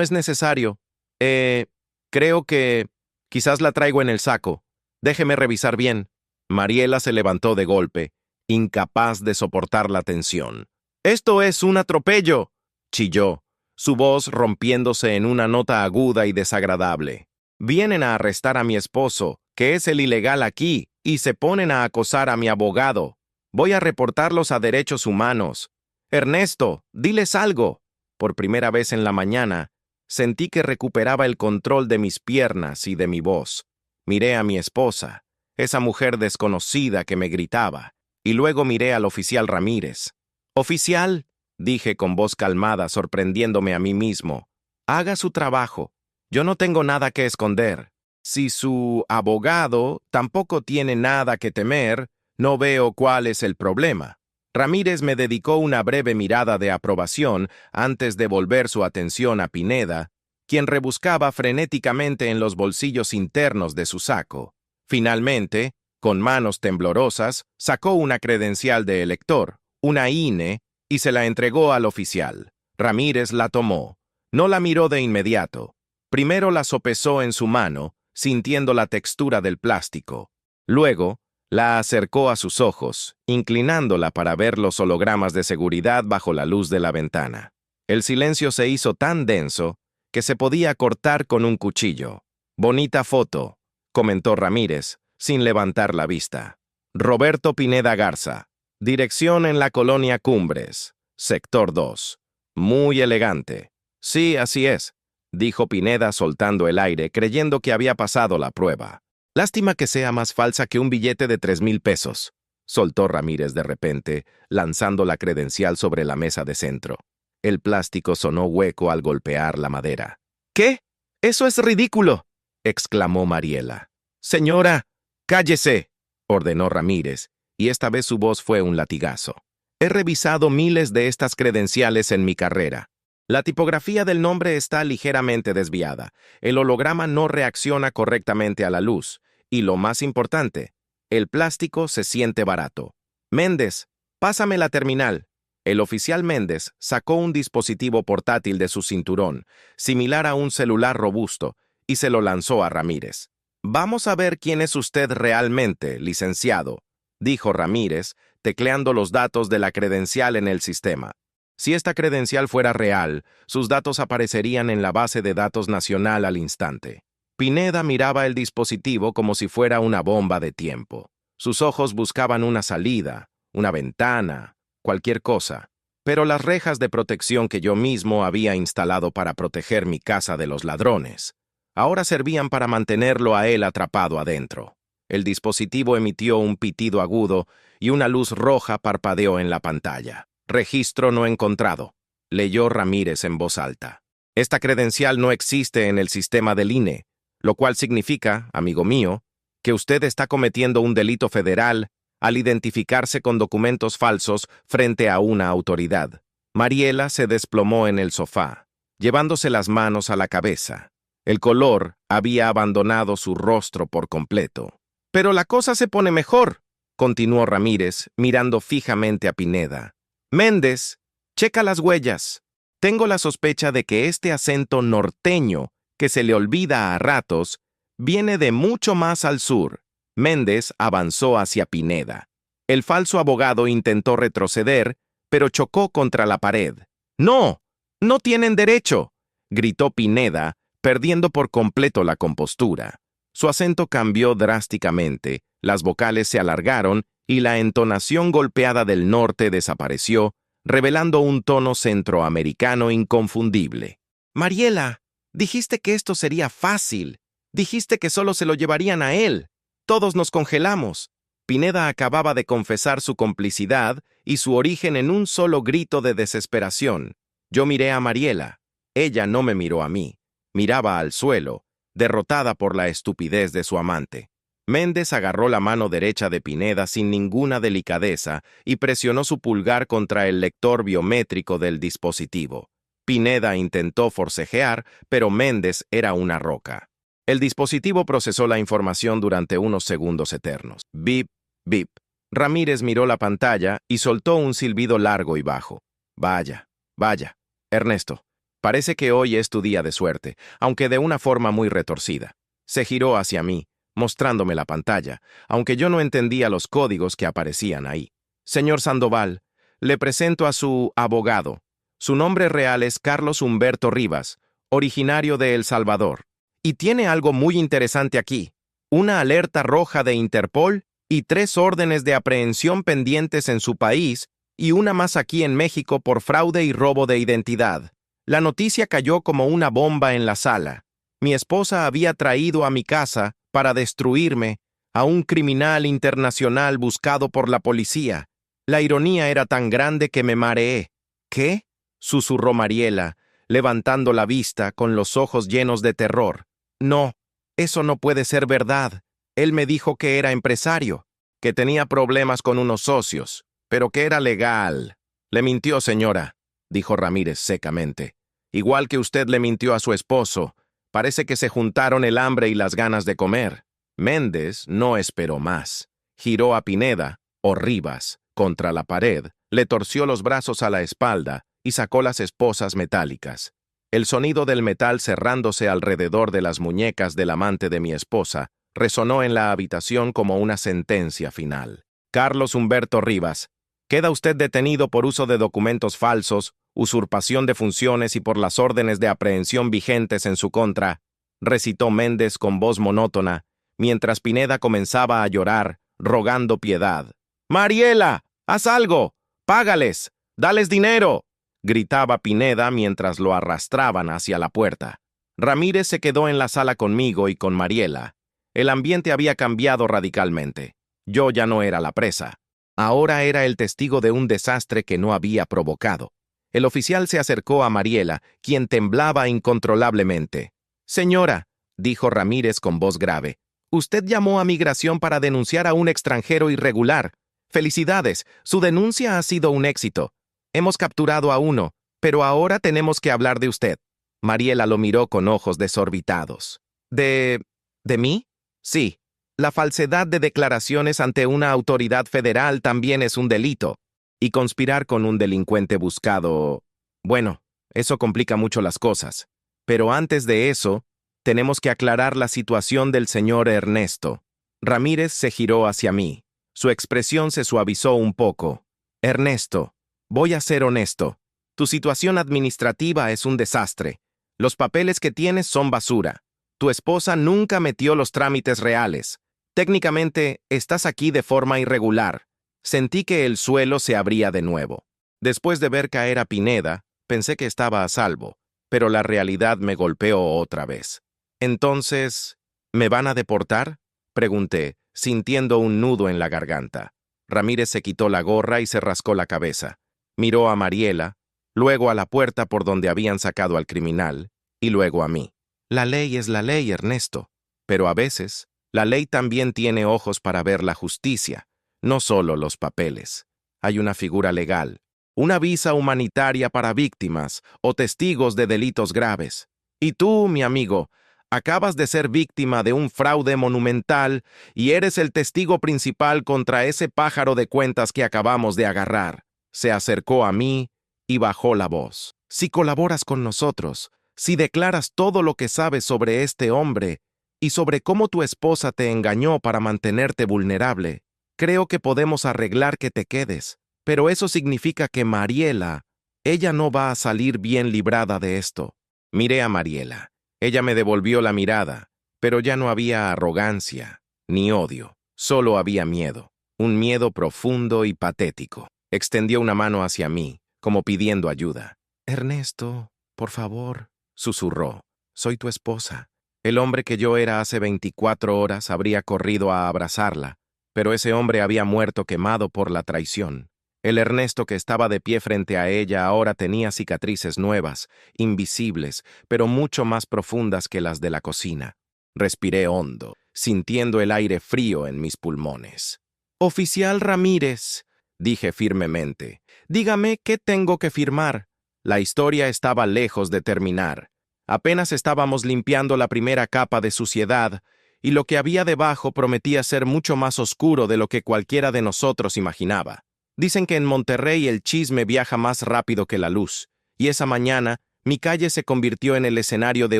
es necesario. Creo que quizás la traigo en el saco. Déjeme revisar bien». Mariela se levantó de golpe, incapaz de soportar la tensión. «¡Esto es un atropello!», chilló, su voz rompiéndose en una nota aguda y desagradable. «Vienen a arrestar a mi esposo, que es el ilegal aquí, y se ponen a acosar a mi abogado. Voy a reportarlos a Derechos Humanos. Ernesto, diles algo». Por primera vez en la mañana, sentí que recuperaba el control de mis piernas y de mi voz. Miré a mi esposa, esa mujer desconocida que me gritaba, y luego miré al oficial Ramírez. «Oficial», dije con voz calmada, sorprendiéndome a mí mismo, «haga su trabajo. Yo no tengo nada que esconder. Si su abogado tampoco tiene nada que temer, no veo cuál es el problema». Ramírez me dedicó una breve mirada de aprobación antes de volver su atención a Pineda, quien rebuscaba frenéticamente en los bolsillos internos de su saco. Finalmente, con manos temblorosas, sacó una credencial de elector, una INE, y se la entregó al oficial. Ramírez la tomó. No la miró de inmediato. Primero la sopesó en su mano, sintiendo la textura del plástico. Luego, La acercó a sus ojos, inclinándola para ver los hologramas de seguridad bajo la luz de la ventana. El silencio se hizo tan denso que se podía cortar con un cuchillo. «Bonita foto», comentó Ramírez, sin levantar la vista. Roberto Pineda Garza. Dirección en la Colonia Cumbres, Sector 2. Muy elegante. Sí, así es, dijo Pineda soltando el aire, creyendo que había pasado la prueba. Lástima que sea más falsa que un billete de 3,000 pesos, soltó Ramírez de repente, lanzando la credencial sobre la mesa de centro. El plástico sonó hueco al golpear la madera. «¿Qué? ¡Eso es ridículo!», exclamó Mariela. «Señora, cállese», ordenó Ramírez, y esta vez su voz fue un latigazo. «He revisado miles de estas credenciales en mi carrera. La tipografía del nombre está ligeramente desviada, el holograma no reacciona correctamente a la luz, y lo más importante, el plástico se siente barato. Méndez, pásame la terminal». El oficial Méndez sacó un dispositivo portátil de su cinturón, similar a un celular robusto, y se lo lanzó a Ramírez. «Vamos a ver quién es usted realmente, licenciado», dijo Ramírez, tecleando los datos de la credencial en el sistema. Si esta credencial fuera real, sus datos aparecerían en la base de datos nacional al instante. Pineda miraba el dispositivo como si fuera una bomba de tiempo. Sus ojos buscaban una salida, una ventana, cualquier cosa. Pero las rejas de protección que yo mismo había instalado para proteger mi casa de los ladrones, ahora servían para mantenerlo a él atrapado adentro. El dispositivo emitió un pitido agudo y una luz roja parpadeó en la pantalla. «Registro no encontrado», leyó Ramírez en voz alta. «Esta credencial no existe en el sistema del INE, lo cual significa, amigo mío, que usted está cometiendo un delito federal al identificarse con documentos falsos frente a una autoridad». Mariela se desplomó en el sofá, llevándose las manos a la cabeza. El color había abandonado su rostro por completo. «Pero la cosa se pone mejor», continuó Ramírez, mirando fijamente a Pineda. «Méndez, checa las huellas. Tengo la sospecha de que este acento norteño, que se le olvida a ratos, viene de mucho más al sur». Méndez avanzó hacia Pineda. El falso abogado intentó retroceder, pero chocó contra la pared. «¡No! ¡No tienen derecho!», gritó Pineda, perdiendo por completo la compostura. Su acento cambió drásticamente, las vocales se alargaron y la entonación golpeada del norte desapareció, revelando un tono centroamericano inconfundible. «Mariela, dijiste que esto sería fácil. Dijiste que solo se lo llevarían a él. Todos nos congelamos». Pineda acababa de confesar su complicidad y su origen en un solo grito de desesperación. Yo miré a Mariela. Ella no me miró a mí. Miraba al suelo, derrotada por la estupidez de su amante. Méndez agarró la mano derecha de Pineda sin ninguna delicadeza y presionó su pulgar contra el lector biométrico del dispositivo. Pineda intentó forcejear, pero Méndez era una roca. El dispositivo procesó la información durante unos segundos eternos. Bip, bip. Ramírez miró la pantalla y soltó un silbido largo y bajo. «Vaya, vaya. Ernesto, parece que hoy es tu día de suerte, aunque de una forma muy retorcida». Se giró hacia mí, mostrándome la pantalla, aunque yo no entendía los códigos que aparecían ahí. «Señor Sandoval, le presento a su abogado. Su nombre real es Carlos Humberto Rivas, originario de El Salvador. Y tiene algo muy interesante aquí: una alerta roja de Interpol y 3 órdenes de aprehensión pendientes en su país y una más aquí en México por fraude y robo de identidad. La noticia cayó como una bomba en la sala. Mi esposa había traído a mi casa, para destruirme, a un criminal internacional buscado por la policía. La ironía era tan grande que me mareé». «¿Qué?», susurró Mariela, levantando la vista con los ojos llenos de terror. «No, eso no puede ser verdad. Él me dijo que era empresario, que tenía problemas con unos socios, pero que era legal». «Le mintió, señora», dijo Ramírez secamente. «Igual que usted le mintió a su esposo. Parece que se juntaron el hambre y las ganas de comer». Méndez no esperó más. Giró a Pineda, o Rivas, contra la pared, le torció los brazos a la espalda y sacó las esposas metálicas. El sonido del metal cerrándose alrededor de las muñecas del amante de mi esposa resonó en la habitación como una sentencia final. Carlos Humberto Rivas, queda usted detenido por uso de documentos falsos, usurpación de funciones y por las órdenes de aprehensión vigentes en su contra, recitó Méndez con voz monótona, mientras Pineda comenzaba a llorar, rogando piedad. «¡Mariela! ¡Haz algo! ¡Págales! ¡Dales dinero!», gritaba Pineda mientras lo arrastraban hacia la puerta. Ramírez se quedó en la sala conmigo y con Mariela. El ambiente había cambiado radicalmente. Yo ya no era la presa. Ahora era el testigo de un desastre que no había provocado. El oficial se acercó a Mariela, quien temblaba incontrolablemente. «Señora», dijo Ramírez con voz grave, «usted llamó a migración para denunciar a un extranjero irregular. Felicidades, su denuncia ha sido un éxito. Hemos capturado a uno, pero ahora tenemos que hablar de usted». Mariela lo miró con ojos desorbitados. ¿De mí? Sí. La falsedad de declaraciones ante una autoridad federal también es un delito. Y conspirar con un delincuente buscado... Bueno, eso complica mucho las cosas. Pero antes de eso, tenemos que aclarar la situación del señor Ernesto. Ramírez se giró hacia mí. Su expresión se suavizó un poco. «Ernesto, voy a ser honesto. Tu situación administrativa es un desastre. Los papeles que tienes son basura. Tu esposa nunca metió los trámites reales. Técnicamente, estás aquí de forma irregular. Sentí que el suelo se abría de nuevo. Después de ver caer a Pineda, pensé que estaba a salvo, pero la realidad me golpeó otra vez. Entonces, ¿me van a deportar?», pregunté, sintiendo un nudo en la garganta. Ramírez se quitó la gorra y se rascó la cabeza. Miró a Mariela, luego a la puerta por donde habían sacado al criminal, y luego a mí. «La ley es la ley, Ernesto, pero a veces la ley también tiene ojos para ver la justicia, no solo los papeles. Hay una figura legal, una visa humanitaria para víctimas o testigos de delitos graves. Y tú, mi amigo, acabas de ser víctima de un fraude monumental y eres el testigo principal contra ese pájaro de cuentas que acabamos de agarrar». Se acercó a mí y bajó la voz. «Si colaboras con nosotros, si declaras todo lo que sabes sobre este hombre y sobre cómo tu esposa te engañó para mantenerte vulnerable, creo que podemos arreglar que te quedes. Pero eso significa que Mariela, ella no va a salir bien librada de esto». Miré a Mariela. Ella me devolvió la mirada, pero ya no había arrogancia ni odio. Solo había miedo, un miedo profundo y patético. Extendió una mano hacia mí, como pidiendo ayuda. «Ernesto, por favor», susurró. «Soy tu esposa». El hombre que yo era hace 24 horas habría corrido a abrazarla, pero ese hombre había muerto quemado por la traición. El Ernesto que estaba de pie frente a ella ahora tenía cicatrices nuevas, invisibles, pero mucho más profundas que las de la cocina. Respiré hondo, sintiendo el aire frío en mis pulmones. «Oficial Ramírez», dije firmemente, «dígame qué tengo que firmar». La historia estaba lejos de terminar. Apenas estábamos limpiando la primera capa de suciedad, y lo que había debajo prometía ser mucho más oscuro de lo que cualquiera de nosotros imaginaba. Dicen que en Monterrey el chisme viaja más rápido que la luz, y esa mañana mi calle se convirtió en el escenario de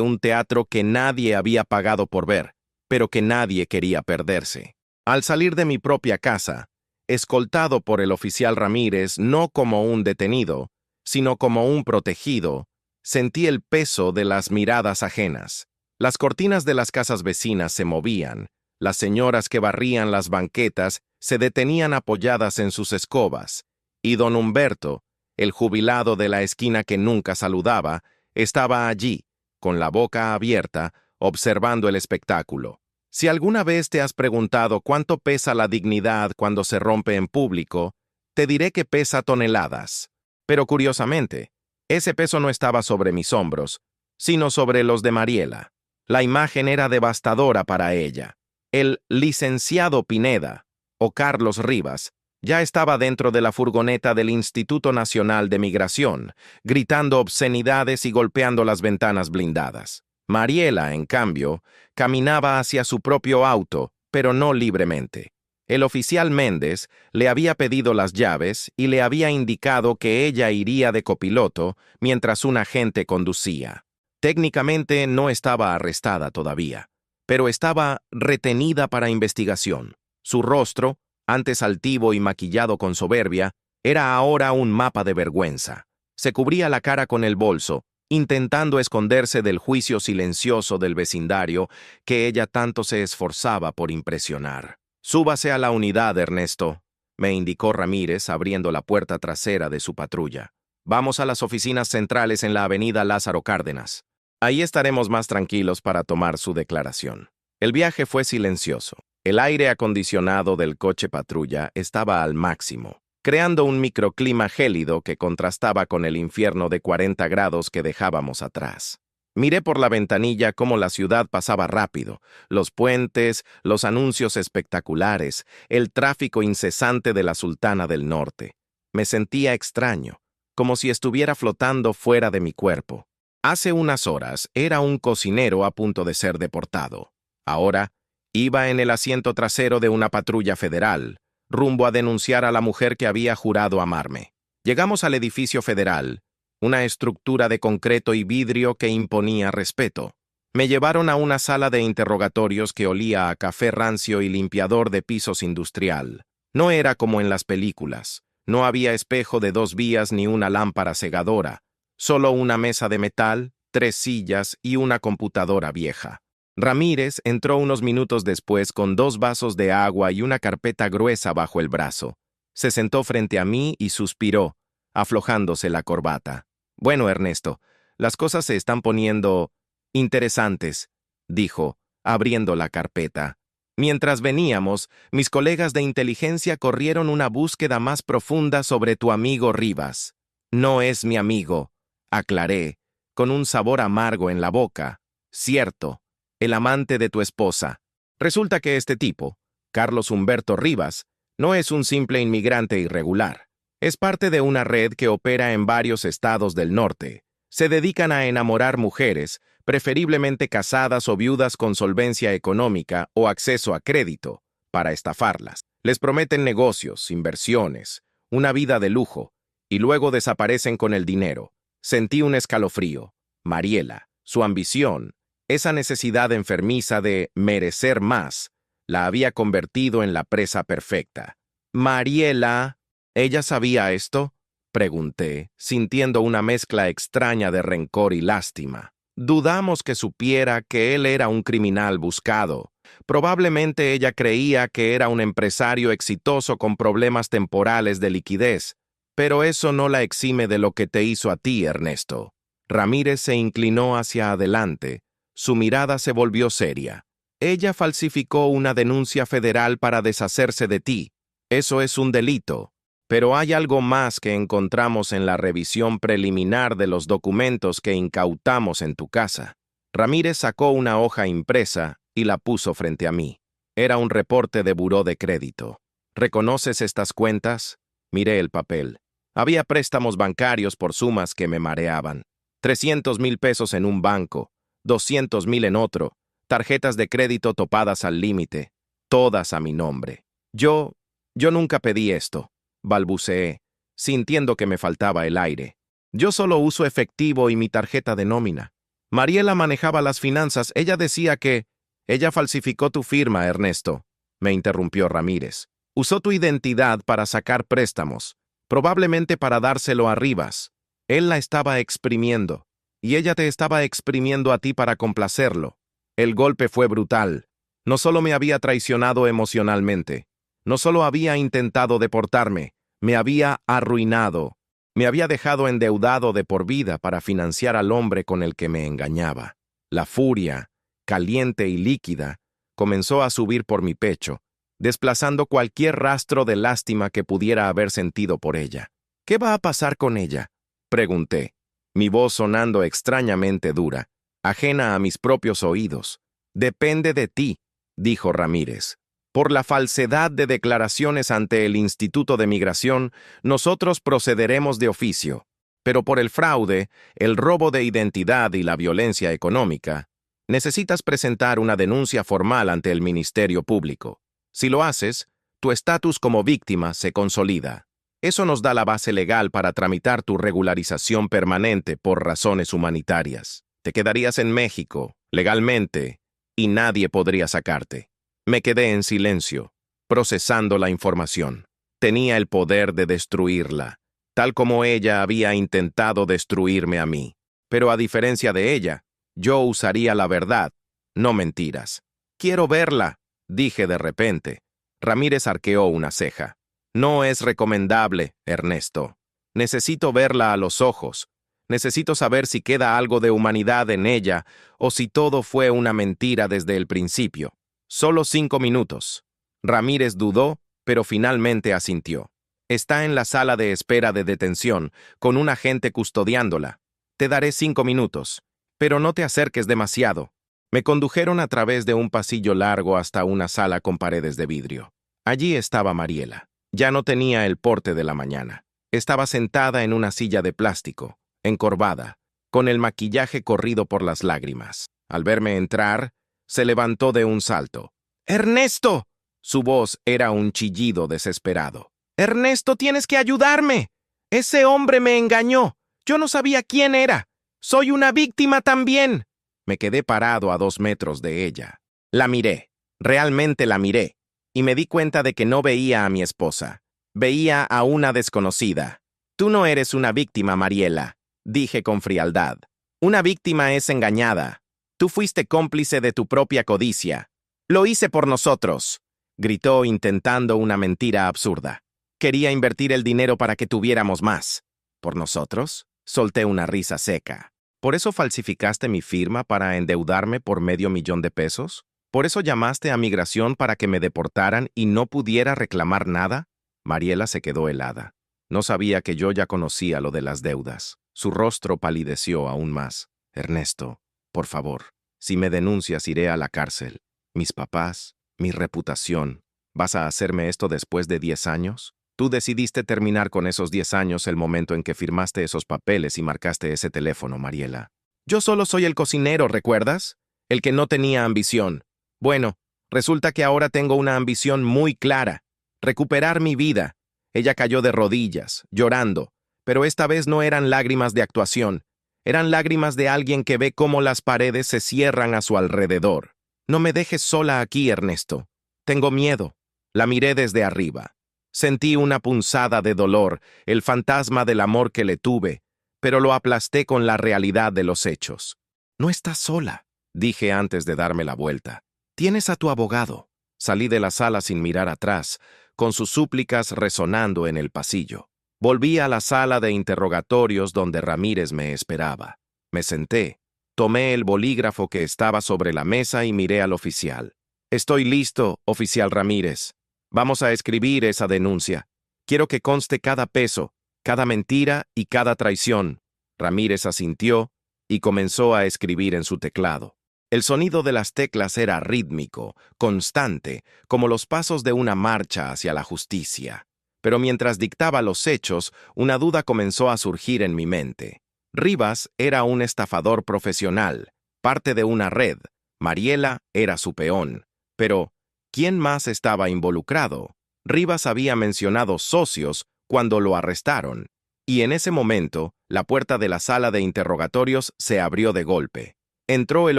un teatro que nadie había pagado por ver, pero que nadie quería perderse. Al salir de mi propia casa, escoltado por el oficial Ramírez no como un detenido, sino como un protegido, sentí el peso de las miradas ajenas. Las cortinas de las casas vecinas se movían, las señoras que barrían las banquetas se detenían apoyadas en sus escobas, y don Humberto, el jubilado de la esquina que nunca saludaba, estaba allí, con la boca abierta, observando el espectáculo. Si alguna vez te has preguntado cuánto pesa la dignidad cuando se rompe en público, te diré que pesa toneladas. Pero curiosamente, ese peso no estaba sobre mis hombros, sino sobre los de Mariela. La imagen era devastadora para ella. El licenciado Pineda, o Carlos Rivas, ya estaba dentro de la furgoneta del Instituto Nacional de Migración, gritando obscenidades y golpeando las ventanas blindadas. Mariela, en cambio, caminaba hacia su propio auto, pero no libremente. El oficial Méndez le había pedido las llaves y le había indicado que ella iría de copiloto mientras un agente conducía. Técnicamente no estaba arrestada todavía, pero estaba retenida para investigación. Su rostro, antes altivo y maquillado con soberbia, era ahora un mapa de vergüenza. Se cubría la cara con el bolso, intentando esconderse del juicio silencioso del vecindario que ella tanto se esforzaba por impresionar. «Súbase a la unidad, Ernesto», me indicó Ramírez abriendo la puerta trasera de su patrulla. «Vamos a las oficinas centrales en la avenida Lázaro Cárdenas. Ahí estaremos más tranquilos para tomar su declaración». El viaje fue silencioso. El aire acondicionado del coche patrulla estaba al máximo, creando un microclima gélido que contrastaba con el infierno de 40 grados que dejábamos atrás. Miré por la ventanilla cómo la ciudad pasaba rápido, los puentes, los anuncios espectaculares, el tráfico incesante de la Sultana del Norte. Me sentía extraño, como si estuviera flotando fuera de mi cuerpo. Hace unas horas era un cocinero a punto de ser deportado. Ahora iba en el asiento trasero de una patrulla federal, rumbo a denunciar a la mujer que había jurado amarme. Llegamos al edificio federal, una estructura de concreto y vidrio que imponía respeto. Me llevaron a una sala de interrogatorios que olía a café rancio y limpiador de pisos industrial. No era como en las películas. No había espejo de 2 vías ni una lámpara cegadora, solo una mesa de metal, 3 sillas y una computadora vieja. Ramírez entró unos minutos después con 2 vasos de agua y una carpeta gruesa bajo el brazo. Se sentó frente a mí y suspiró, aflojándose la corbata. «Bueno, Ernesto, las cosas se están poniendo interesantes», dijo, abriendo la carpeta. «Mientras veníamos, mis colegas de inteligencia corrieron una búsqueda más profunda sobre tu amigo Rivas». «No es mi amigo», aclaré, con un sabor amargo en la boca. «Cierto, el amante de tu esposa. Resulta que este tipo, Carlos Humberto Rivas, no es un simple inmigrante irregular. Es parte de una red que opera en varios estados del norte. Se dedican a enamorar mujeres, preferiblemente casadas o viudas con solvencia económica o acceso a crédito, para estafarlas. Les prometen negocios, inversiones, una vida de lujo, y luego desaparecen con el dinero. Sentí un escalofrío. Mariela, su ambición, esa necesidad enfermiza de merecer más, la había convertido en la presa perfecta. Mariela, ¿ella sabía esto?, pregunté, sintiendo una mezcla extraña de rencor y lástima. Dudamos que supiera que él era un criminal buscado. Probablemente ella creía que era un empresario exitoso con problemas temporales de liquidez, pero eso no la exime de lo que te hizo a ti, Ernesto. Ramírez se inclinó hacia adelante. Su mirada se volvió seria. Ella falsificó una denuncia federal para deshacerse de ti. Eso es un delito. Pero hay algo más que encontramos en la revisión preliminar de los documentos que incautamos en tu casa. Ramírez sacó una hoja impresa y la puso frente a mí. Era un reporte de buró de crédito. ¿Reconoces estas cuentas? Miré el papel. Había préstamos bancarios por sumas que me mareaban. 300,000 pesos en un banco, 200,000 en otro, tarjetas de crédito topadas al límite, todas a mi nombre. Yo nunca pedí esto, balbuceé, sintiendo que me faltaba el aire. Yo solo uso efectivo y mi tarjeta de nómina. Mariela manejaba las finanzas. Ella decía que... Ella falsificó tu firma, Ernesto, me interrumpió Ramírez. Usó tu identidad para sacar préstamos, probablemente para dárselo a Rivas. Él la estaba exprimiendo, y ella te estaba exprimiendo a ti para complacerlo. El golpe fue brutal. No solo me había traicionado emocionalmente, no solo había intentado deportarme, me había arruinado. Me había dejado endeudado de por vida para financiar al hombre con el que me engañaba. La furia, caliente y líquida, comenzó a subir por mi pecho, desplazando cualquier rastro de lástima que pudiera haber sentido por ella. ¿Qué va a pasar con ella?, pregunté, mi voz sonando extrañamente dura, ajena a mis propios oídos. Depende de ti, dijo Ramírez. Por la falsedad de declaraciones ante el Instituto de Migración, nosotros procederemos de oficio. Pero por el fraude, el robo de identidad y la violencia económica, necesitas presentar una denuncia formal ante el Ministerio Público. Si lo haces, tu estatus como víctima se consolida. Eso nos da la base legal para tramitar tu regularización permanente por razones humanitarias. Te quedarías en México, legalmente, y nadie podría sacarte. Me quedé en silencio, procesando la información. Tenía el poder de destruirla, tal como ella había intentado destruirme a mí. Pero a diferencia de ella, yo usaría la verdad, no mentiras. «Quiero verla», dije de repente. Ramírez arqueó una ceja. «No es recomendable, Ernesto. Necesito verla a los ojos. Necesito saber si queda algo de humanidad en ella o si todo fue una mentira desde el principio. Solo 5 minutos». Ramírez dudó, pero finalmente asintió. «Está en la sala de espera de detención, con un agente custodiándola. Te daré 5 minutos, pero no te acerques demasiado». Me condujeron a través de un pasillo largo hasta una sala con paredes de vidrio. Allí estaba Mariela. Ya no tenía el porte de la mañana. Estaba sentada en una silla de plástico, encorvada, con el maquillaje corrido por las lágrimas. Al verme entrar, se levantó de un salto. «¡Ernesto!». Su voz era un chillido desesperado. «¡Ernesto, tienes que ayudarme! Ese hombre me engañó. Yo no sabía quién era. Soy una víctima también». Me quedé parado a 2 metros de ella. La miré, realmente la miré, y me di cuenta de que no veía a mi esposa. Veía a una desconocida. «Tú no eres una víctima, Mariela», dije con frialdad. «Una víctima es engañada. Tú fuiste cómplice de tu propia codicia. Lo hice por nosotros», gritó intentando una mentira absurda. «Quería invertir el dinero para que tuviéramos más». «¿Por nosotros?», solté una risa seca. ¿Por eso falsificaste mi firma para endeudarme por $500,000? ¿Por eso llamaste a migración para que me deportaran y no pudiera reclamar nada? Mariela se quedó helada. No sabía que yo ya conocía lo de las deudas. Su rostro palideció aún más. Ernesto, por favor, si me denuncias iré a la cárcel. Mis papás, mi reputación. ¿Vas a hacerme esto después de 10 años? Tú decidiste terminar con esos 10 años el momento en que firmaste esos papeles y marcaste ese teléfono, Mariela. Yo solo soy el cocinero, ¿recuerdas? El que no tenía ambición. Bueno, resulta que ahora tengo una ambición muy clara. Recuperar mi vida. Ella cayó de rodillas, llorando, pero esta vez no eran lágrimas de actuación. Eran lágrimas de alguien que ve cómo las paredes se cierran a su alrededor. No me dejes sola aquí, Ernesto. Tengo miedo. La miré desde arriba. Sentí una punzada de dolor, el fantasma del amor que le tuve, pero lo aplasté con la realidad de los hechos. «No estás sola», dije antes de darme la vuelta. «Tienes a tu abogado». Salí de la sala sin mirar atrás, con sus súplicas resonando en el pasillo. Volví a la sala de interrogatorios donde Ramírez me esperaba. Me senté, tomé el bolígrafo que estaba sobre la mesa y miré al oficial. «Estoy listo, oficial Ramírez. Vamos a escribir esa denuncia. Quiero que conste cada peso, cada mentira y cada traición». Ramírez asintió y comenzó a escribir en su teclado. El sonido de las teclas era rítmico, constante, como los pasos de una marcha hacia la justicia. Pero mientras dictaba los hechos, una duda comenzó a surgir en mi mente. Rivas era un estafador profesional, parte de una red. Mariela era su peón. Pero ¿quién más estaba involucrado? Rivas había mencionado socios cuando lo arrestaron, y en ese momento, la puerta de la sala de interrogatorios se abrió de golpe. Entró el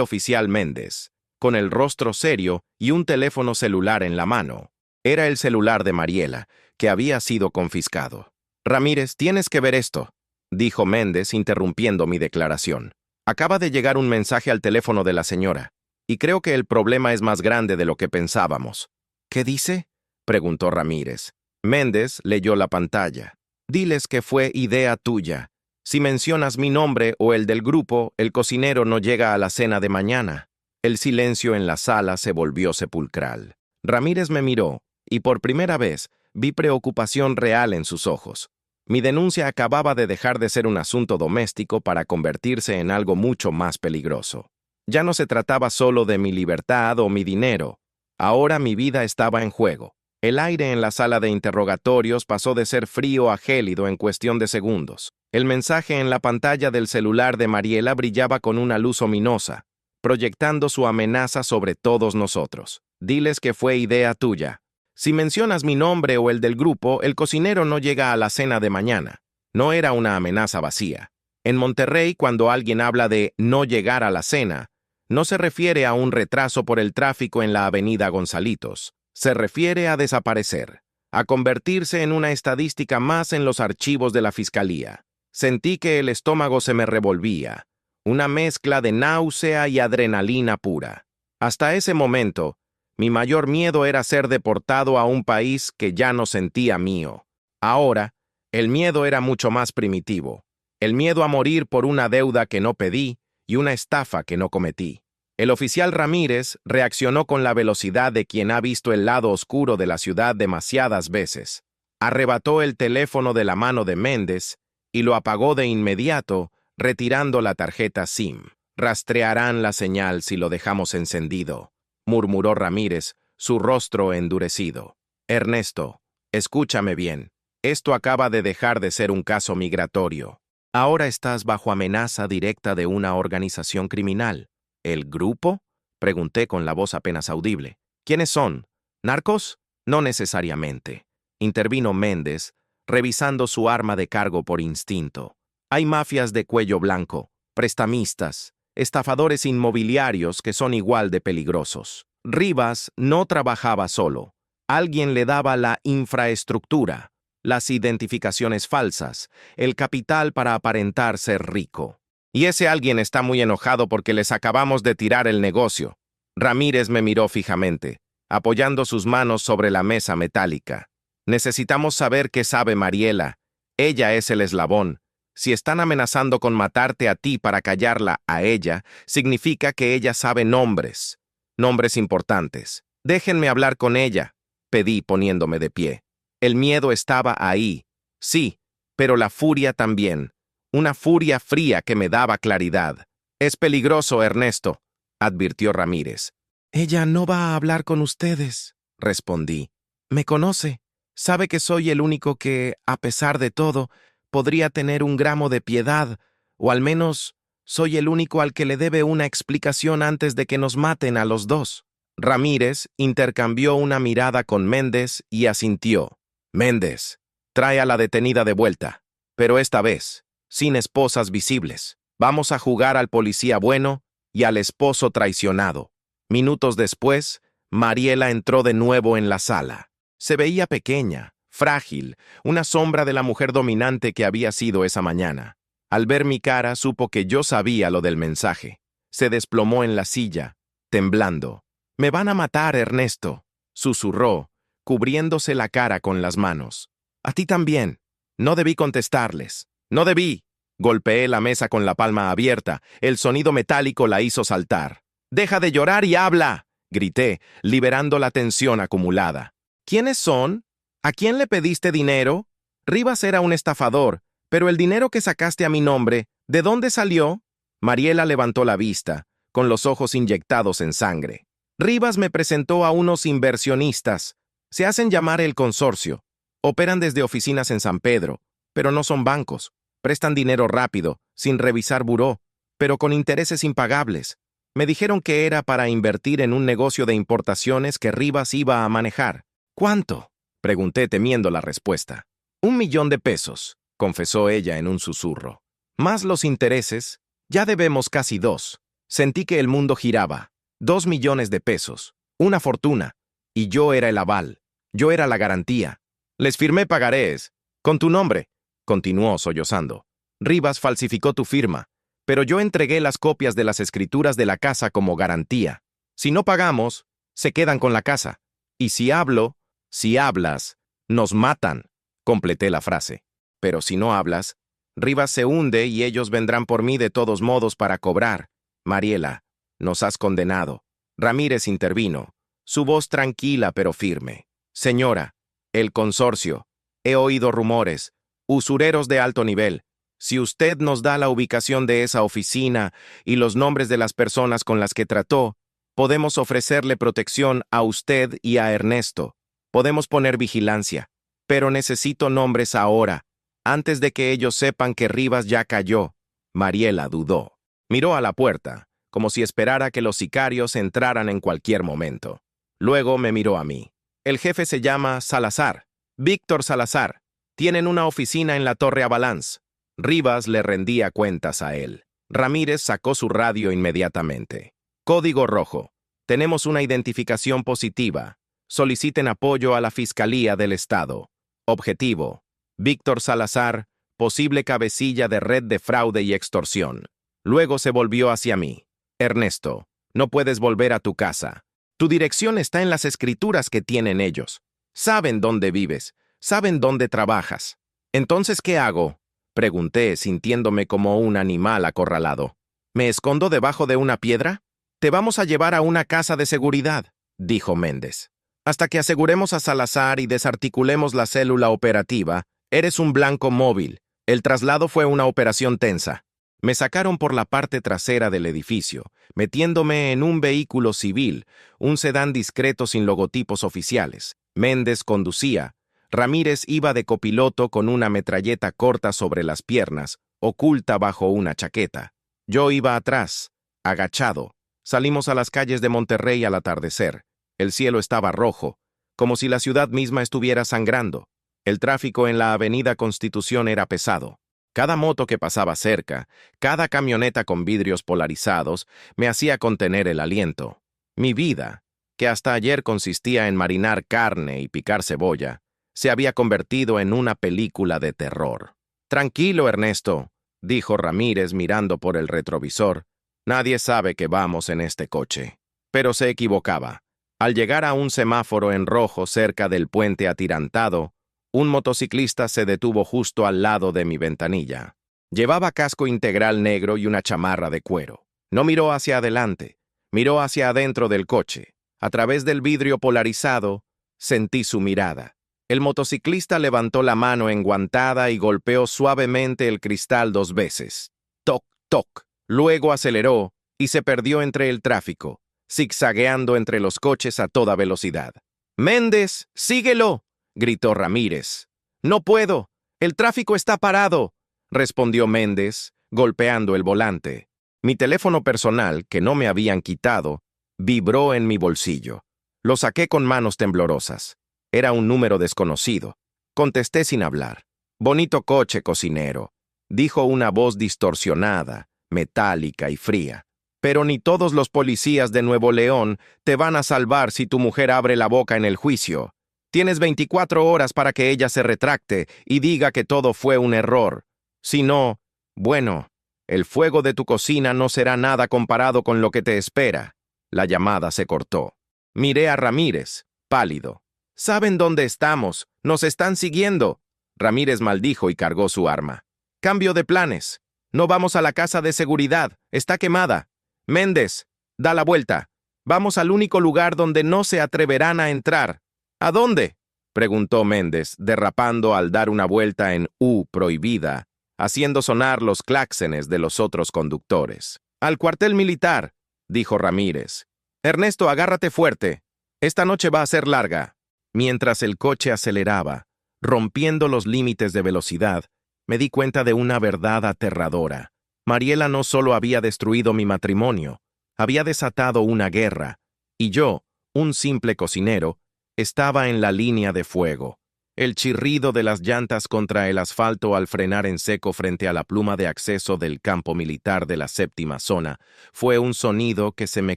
oficial Méndez, con el rostro serio y un teléfono celular en la mano. Era el celular de Mariela, que había sido confiscado. «Ramírez, tienes que ver esto», dijo Méndez interrumpiendo mi declaración. «Acaba de llegar un mensaje al teléfono de la señora. Y creo que el problema es más grande de lo que pensábamos». «¿Qué dice?», preguntó Ramírez. Méndez leyó la pantalla. «Diles que fue idea tuya. Si mencionas mi nombre o el del grupo, el cocinero no llega a la cena de mañana». El silencio en la sala se volvió sepulcral. Ramírez me miró, y por primera vez vi preocupación real en sus ojos. Mi denuncia acababa de dejar de ser un asunto doméstico para convertirse en algo mucho más peligroso. Ya no se trataba solo de mi libertad o mi dinero. Ahora mi vida estaba en juego. El aire en la sala de interrogatorios pasó de ser frío a gélido en cuestión de segundos. El mensaje en la pantalla del celular de Mariela brillaba con una luz ominosa, proyectando su amenaza sobre todos nosotros. «Diles que fue idea tuya. Si mencionas mi nombre o el del grupo, el cocinero no llega a la cena de mañana». No era una amenaza vacía. En Monterrey, cuando alguien habla de no llegar a la cena, no se refiere a un retraso por el tráfico en la avenida Gonzalitos. Se refiere a desaparecer, a convertirse en una estadística más en los archivos de la fiscalía. Sentí que el estómago se me revolvía, una mezcla de náusea y adrenalina pura. Hasta ese momento, mi mayor miedo era ser deportado a un país que ya no sentía mío. Ahora, el miedo era mucho más primitivo. El miedo a morir por una deuda que no pedí y una estafa que no cometí. El oficial Ramírez reaccionó con la velocidad de quien ha visto el lado oscuro de la ciudad demasiadas veces. Arrebató el teléfono de la mano de Méndez y lo apagó de inmediato, retirando la tarjeta SIM. Rastrearán la señal si lo dejamos encendido, murmuró Ramírez, su rostro endurecido. Ernesto, escúchame bien. Esto acaba de dejar de ser un caso migratorio. Ahora estás bajo amenaza directa de una organización criminal. ¿El grupo? Pregunté con la voz apenas audible. ¿Quiénes son? ¿Narcos? No necesariamente. Intervino Méndez, revisando su arma de cargo por instinto. Hay mafias de cuello blanco, prestamistas, estafadores inmobiliarios que son igual de peligrosos. Rivas no trabajaba solo. Alguien le daba la infraestructura, las identificaciones falsas, el capital para aparentar ser rico. Y ese alguien está muy enojado porque les acabamos de tirar el negocio. Ramírez me miró fijamente, apoyando sus manos sobre la mesa metálica. Necesitamos saber qué sabe Mariela. Ella es el eslabón. Si están amenazando con matarte a ti para callarla a ella, significa que ella sabe nombres. Nombres importantes. Déjenme hablar con ella, pedí poniéndome de pie. El miedo estaba ahí, sí, pero la furia también. Una furia fría que me daba claridad. Es peligroso, Ernesto, advirtió Ramírez. Ella no va a hablar con ustedes, respondí. Me conoce. Sabe que soy el único que, a pesar de todo, podría tener un gramo de piedad, o al menos soy el único al que le debe una explicación antes de que nos maten a los dos. Ramírez intercambió una mirada con Méndez y asintió. Méndez, trae a la detenida de vuelta, pero esta vez, sin esposas visibles. Vamos a jugar al policía bueno y al esposo traicionado. Minutos después, Mariela entró de nuevo en la sala. Se veía pequeña, frágil, una sombra de la mujer dominante que había sido esa mañana. Al ver mi cara, supo que yo sabía lo del mensaje. Se desplomó en la silla, temblando. «Me van a matar, Ernesto», susurró, cubriéndose la cara con las manos. «A ti también». No debí contestarles. No debí. Golpeé la mesa con la palma abierta. El sonido metálico la hizo saltar. «¡Deja de llorar y habla!», grité, liberando la tensión acumulada. «¿Quiénes son? ¿A quién le pediste dinero?» Rivas era un estafador, pero el dinero que sacaste a mi nombre, ¿de dónde salió? Mariela levantó la vista, con los ojos inyectados en sangre. Rivas me presentó a unos inversionistas. Se hacen llamar el consorcio. Operan desde oficinas en San Pedro, pero no son bancos. Prestan dinero rápido, sin revisar buró, pero con intereses impagables. Me dijeron que era para invertir en un negocio de importaciones que Rivas iba a manejar. ¿Cuánto?, pregunté temiendo la respuesta. 1 millón de pesos, confesó ella en un susurro. Más los intereses, ya debemos casi 2. Sentí que el mundo giraba. 2 millones de pesos, una fortuna. Y yo era el aval, yo era la garantía. Les firmé pagarés, con tu nombre, continuó sollozando. Rivas falsificó tu firma, pero yo entregué las copias de las escrituras de la casa como garantía. Si no pagamos, se quedan con la casa. Y si hablas, nos matan, completé la frase. Pero si no hablas, Rivas se hunde y ellos vendrán por mí de todos modos para cobrar. Mariela, nos has condenado. Ramírez intervino, su voz tranquila pero firme. Señora, el consorcio, he oído rumores, usureros de alto nivel. Si usted nos da la ubicación de esa oficina y los nombres de las personas con las que trató, podemos ofrecerle protección a usted y a Ernesto. Podemos poner vigilancia, pero necesito nombres ahora, antes de que ellos sepan que Rivas ya cayó. Mariela dudó. Miró a la puerta, como si esperara que los sicarios entraran en cualquier momento. Luego me miró a mí. El jefe se llama Salazar, Víctor Salazar. Tienen una oficina en la Torre Avalance. Rivas le rendía cuentas a él. Ramírez sacó su radio inmediatamente. Código rojo. Tenemos una identificación positiva. Soliciten apoyo a la Fiscalía del Estado. Objetivo. Víctor Salazar, posible cabecilla de red de fraude y extorsión. Luego se volvió hacia mí. Ernesto, no puedes volver a tu casa. Tu dirección está en las escrituras que tienen ellos. Saben dónde vives, saben dónde trabajas. Entonces, ¿qué hago? Pregunté, sintiéndome como un animal acorralado. ¿Me escondo debajo de una piedra? Te vamos a llevar a una casa de seguridad, dijo Méndez. Hasta que aseguremos a Salazar y desarticulemos la célula operativa, eres un blanco móvil. El traslado fue una operación tensa. Me sacaron por la parte trasera del edificio, metiéndome en un vehículo civil, un sedán discreto sin logotipos oficiales. Méndez conducía. Ramírez iba de copiloto con una metralleta corta sobre las piernas, oculta bajo una chaqueta. Yo iba atrás, agachado. Salimos a las calles de Monterrey al atardecer. El cielo estaba rojo, como si la ciudad misma estuviera sangrando. El tráfico en la avenida Constitución era pesado. Cada moto que pasaba cerca, cada camioneta con vidrios polarizados, me hacía contener el aliento. Mi vida, que hasta ayer consistía en marinar carne y picar cebolla, se había convertido en una película de terror. «Tranquilo, Ernesto», dijo Ramírez mirando por el retrovisor. «Nadie sabe que vamos en este coche». Pero se equivocaba. Al llegar a un semáforo en rojo cerca del puente atirantado, un motociclista se detuvo justo al lado de mi ventanilla. Llevaba casco integral negro y una chamarra de cuero. No miró hacia adelante, miró hacia adentro del coche. A través del vidrio polarizado, sentí su mirada. El motociclista levantó la mano enguantada y golpeó suavemente el cristal 2 veces. Toc, toc. Luego aceleró y se perdió entre el tráfico, zigzagueando entre los coches a toda velocidad. «Méndez, síguelo», gritó Ramírez. «No puedo. El tráfico está parado», respondió Méndez, golpeando el volante. Mi teléfono personal, que no me habían quitado, vibró en mi bolsillo. Lo saqué con manos temblorosas. Era un número desconocido. Contesté sin hablar. «Bonito coche, cocinero», dijo una voz distorsionada, metálica y fría. «Pero ni todos los policías de Nuevo León te van a salvar si tu mujer abre la boca en el juicio. Tienes 24 horas para que ella se retracte y diga que todo fue un error. Si no, bueno, el fuego de tu cocina no será nada comparado con lo que te espera». La llamada se cortó. Miré a Ramírez, pálido. «¿Saben dónde estamos? Nos están siguiendo». Ramírez maldijo y cargó su arma. «Cambio de planes. No vamos a la casa de seguridad. Está quemada. Méndez, da la vuelta. Vamos al único lugar donde no se atreverán a entrar». «¿A dónde?», preguntó Méndez, derrapando al dar una vuelta en U prohibida, haciendo sonar los claxones de los otros conductores. «Al cuartel militar», dijo Ramírez. «Ernesto, agárrate fuerte. Esta noche va a ser larga». Mientras el coche aceleraba, rompiendo los límites de velocidad, me di cuenta de una verdad aterradora. Mariela no solo había destruido mi matrimonio, había desatado una guerra, y yo, un simple cocinero, estaba en la línea de fuego. El chirrido de las llantas contra el asfalto al frenar en seco frente a la pluma de acceso del campo militar de la 7ª zona fue un sonido que se me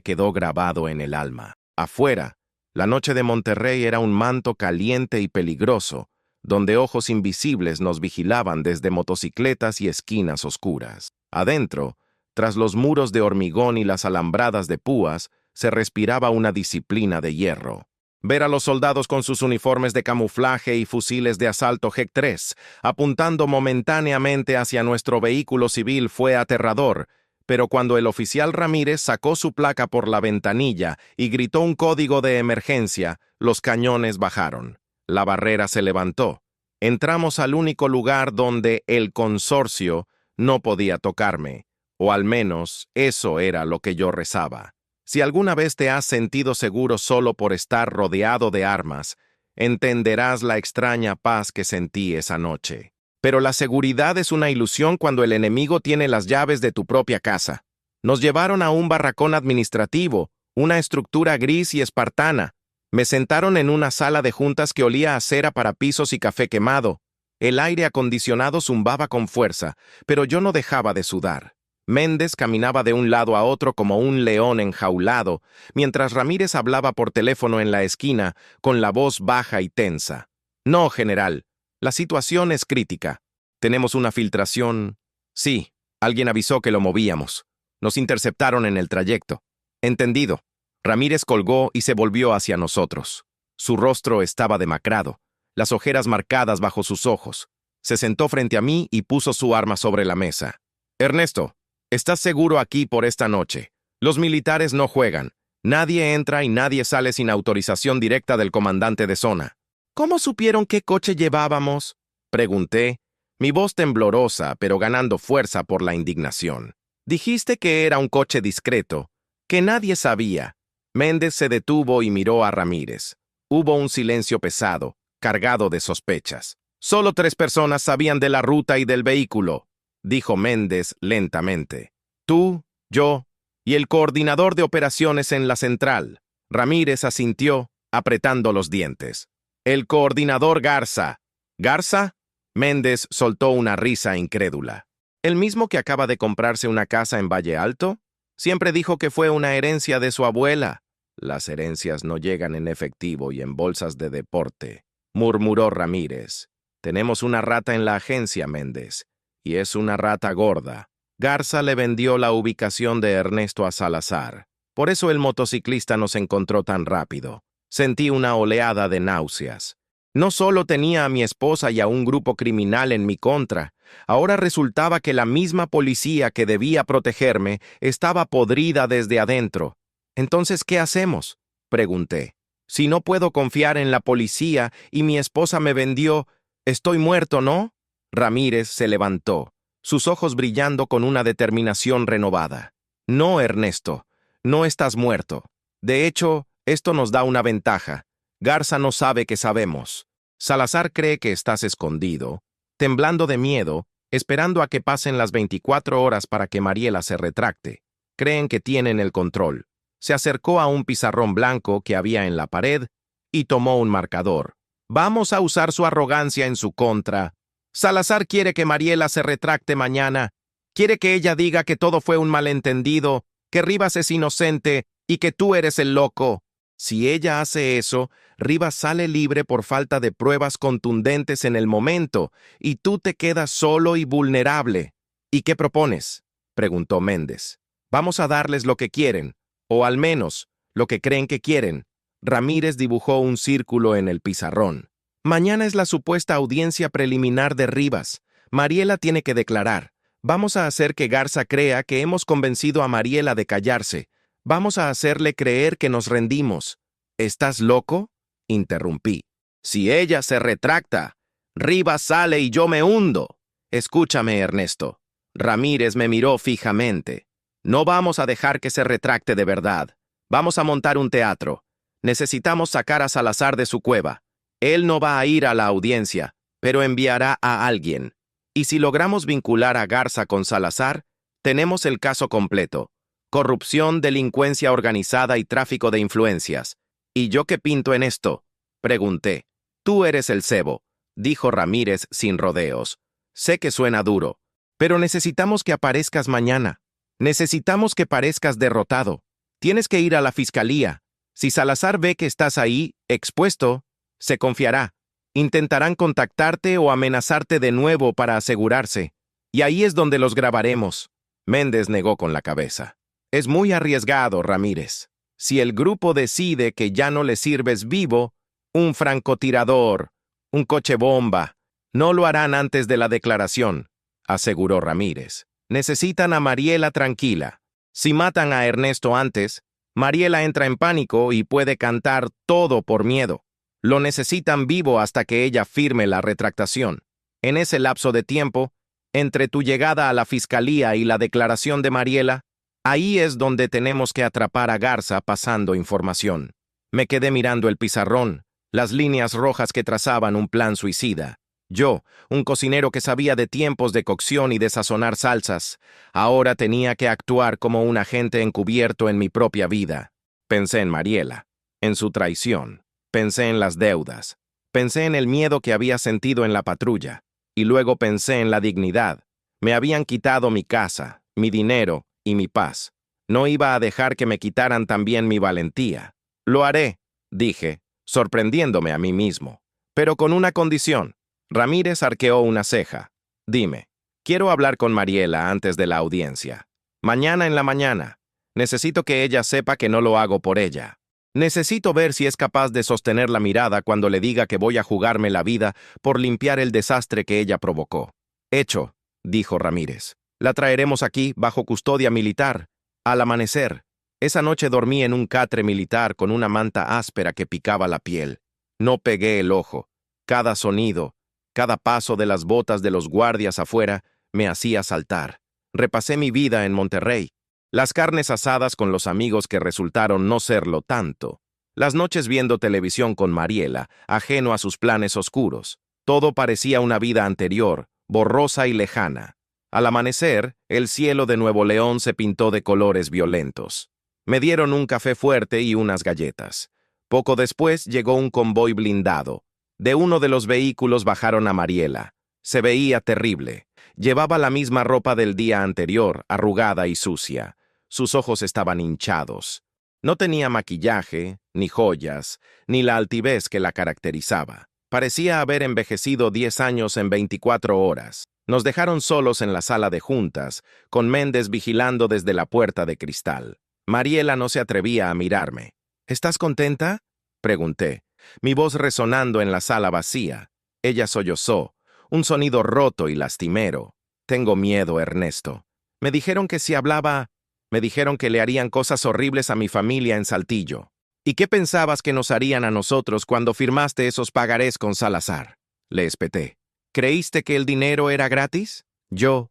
quedó grabado en el alma. Afuera, la noche de Monterrey era un manto caliente y peligroso, donde ojos invisibles nos vigilaban desde motocicletas y esquinas oscuras. Adentro, tras los muros de hormigón y las alambradas de púas, se respiraba una disciplina de hierro. Ver a los soldados con sus uniformes de camuflaje y fusiles de asalto GEC-3 apuntando momentáneamente hacia nuestro vehículo civil fue aterrador, pero cuando el oficial Ramírez sacó su placa por la ventanilla y gritó un código de emergencia, los cañones bajaron. La barrera se levantó. Entramos al único lugar donde el consorcio no podía tocarme, o al menos eso era lo que yo rezaba. Si alguna vez te has sentido seguro solo por estar rodeado de armas, entenderás la extraña paz que sentí esa noche. Pero la seguridad es una ilusión cuando el enemigo tiene las llaves de tu propia casa. Nos llevaron a un barracón administrativo, una estructura gris y espartana. Me sentaron en una sala de juntas que olía a cera para pisos y café quemado. El aire acondicionado zumbaba con fuerza, pero yo no dejaba de sudar. Méndez caminaba de un lado a otro como un león enjaulado, mientras Ramírez hablaba por teléfono en la esquina, con la voz baja y tensa. No, general, la situación es crítica. Tenemos una filtración. Sí, alguien avisó que lo movíamos. Nos interceptaron en el trayecto. Entendido. Ramírez colgó y se volvió hacia nosotros. Su rostro estaba demacrado, las ojeras marcadas bajo sus ojos. Se sentó frente a mí y puso su arma sobre la mesa. Ernesto, estás seguro aquí por esta noche. Los militares no juegan. Nadie entra y nadie sale sin autorización directa del comandante de zona. ¿Cómo supieron qué coche llevábamos? Pregunté, mi voz temblorosa, pero ganando fuerza por la indignación. Dijiste que era un coche discreto, que nadie sabía. Méndez se detuvo y miró a Ramírez. Hubo un silencio pesado, cargado de sospechas. Solo 3 personas sabían de la ruta y del vehículo, dijo Méndez lentamente. Tú, yo y el coordinador de operaciones en la central. Ramírez asintió, apretando los dientes. El coordinador Garza. ¿Garza? Méndez soltó una risa incrédula. ¿El mismo que acaba de comprarse una casa en Valle Alto? Siempre dijo que fue una herencia de su abuela. Las herencias no llegan en efectivo y en bolsas de deporte, murmuró Ramírez. Tenemos una rata en la agencia, Méndez, y es una rata gorda. Garza le vendió la ubicación de Ernesto a Salazar. Por eso el motociclista nos encontró tan rápido. Sentí una oleada de náuseas. No solo tenía a mi esposa y a un grupo criminal en mi contra, ahora resultaba que la misma policía que debía protegerme estaba podrida desde adentro. Entonces, ¿qué hacemos? Pregunté. Si no puedo confiar en la policía y mi esposa me vendió, estoy muerto, ¿no? Ramírez se levantó, sus ojos brillando con una determinación renovada. No, Ernesto, no estás muerto. De hecho, esto nos da una ventaja. Garza no sabe que sabemos. Salazar cree que estás escondido, temblando de miedo, esperando a que pasen las 24 horas para que Mariela se retracte. Creen que tienen el control. Se acercó a un pizarrón blanco que había en la pared y tomó un marcador. Vamos a usar su arrogancia en su contra. Salazar quiere que Mariela se retracte mañana. Quiere que ella diga que todo fue un malentendido, que Rivas es inocente y que tú eres el loco. Si ella hace eso, Rivas sale libre por falta de pruebas contundentes en el momento, y tú te quedas solo y vulnerable. ¿Y qué propones? Preguntó Méndez. Vamos a darles lo que quieren, o al menos, lo que creen que quieren. Ramírez dibujó un círculo en el pizarrón. Mañana es la supuesta audiencia preliminar de Rivas. Mariela tiene que declarar. Vamos a hacer que Garza crea que hemos convencido a Mariela de callarse. Vamos a hacerle creer que nos rendimos. ¿Estás loco? Interrumpí. Si ella se retracta, Rivas sale y yo me hundo. Escúchame, Ernesto. Ramírez me miró fijamente. No vamos a dejar que se retracte de verdad. Vamos a montar un teatro. Necesitamos sacar a Salazar de su cueva. Él no va a ir a la audiencia, pero enviará a alguien. Y si logramos vincular a Garza con Salazar, tenemos el caso completo. Corrupción, delincuencia organizada y tráfico de influencias. ¿Y yo qué pinto en esto? Pregunté. Tú eres el cebo, dijo Ramírez sin rodeos. Sé que suena duro, pero necesitamos que aparezcas mañana. Necesitamos que parezcas derrotado. Tienes que ir a la fiscalía. Si Salazar ve que estás ahí, expuesto, se confiará. Intentarán contactarte o amenazarte de nuevo para asegurarse. Y ahí es donde los grabaremos. Méndez negó con la cabeza. Es muy arriesgado, Ramírez. Si el grupo decide que ya no le sirves vivo, un francotirador, un coche bomba, no lo harán antes de la declaración, aseguró Ramírez. Necesitan a Mariela tranquila. Si matan a Ernesto antes, Mariela entra en pánico y puede cantar todo por miedo. Lo necesitan vivo hasta que ella firme la retractación. En ese lapso de tiempo, entre tu llegada a la fiscalía y la declaración de Mariela, ahí es donde tenemos que atrapar a Garza pasando información. Me quedé mirando el pizarrón, las líneas rojas que trazaban un plan suicida. Yo, un cocinero que sabía de tiempos de cocción y de sazonar salsas, ahora tenía que actuar como un agente encubierto en mi propia vida. Pensé en Mariela, en su traición, pensé en las deudas, pensé en el miedo que había sentido en la patrulla, y luego pensé en la dignidad. Me habían quitado mi casa, mi dinero y mi paz. No iba a dejar que me quitaran también mi valentía. Lo haré, dije, sorprendiéndome a mí mismo. Pero con una condición. Ramírez arqueó una ceja. Dime, quiero hablar con Mariela antes de la audiencia. Mañana en la mañana. Necesito que ella sepa que no lo hago por ella. Necesito ver si es capaz de sostener la mirada cuando le diga que voy a jugarme la vida por limpiar el desastre que ella provocó. Hecho, dijo Ramírez. La traeremos aquí bajo custodia militar. Al amanecer. Esa noche dormí en un catre militar con una manta áspera que picaba la piel. No pegué el ojo. Cada sonido, cada paso de las botas de los guardias afuera me hacía saltar. Repasé mi vida en Monterrey. Las carnes asadas con los amigos que resultaron no serlo tanto. Las noches viendo televisión con Mariela, ajeno a sus planes oscuros. Todo parecía una vida anterior, borrosa y lejana. Al amanecer, el cielo de Nuevo León se pintó de colores violentos. Me dieron un café fuerte y unas galletas. Poco después llegó un convoy blindado. De uno de los vehículos bajaron a Mariela. Se veía terrible. Llevaba la misma ropa del día anterior, arrugada y sucia. Sus ojos estaban hinchados. No tenía maquillaje, ni joyas, ni la altivez que la caracterizaba. Parecía haber envejecido 10 años en 24 horas. Nos dejaron solos en la sala de juntas, con Méndez vigilando desde la puerta de cristal. Mariela no se atrevía a mirarme. ¿Estás contenta?, pregunté, mi voz resonando en la sala vacía. Ella sollozó, un sonido roto y lastimero. Tengo miedo, Ernesto. Me dijeron que si hablaba... Me dijeron que le harían cosas horribles a mi familia en Saltillo. ¿Y qué pensabas que nos harían a nosotros cuando firmaste esos pagarés con Salazar?, le espeté. ¿Creíste que el dinero era gratis? Yo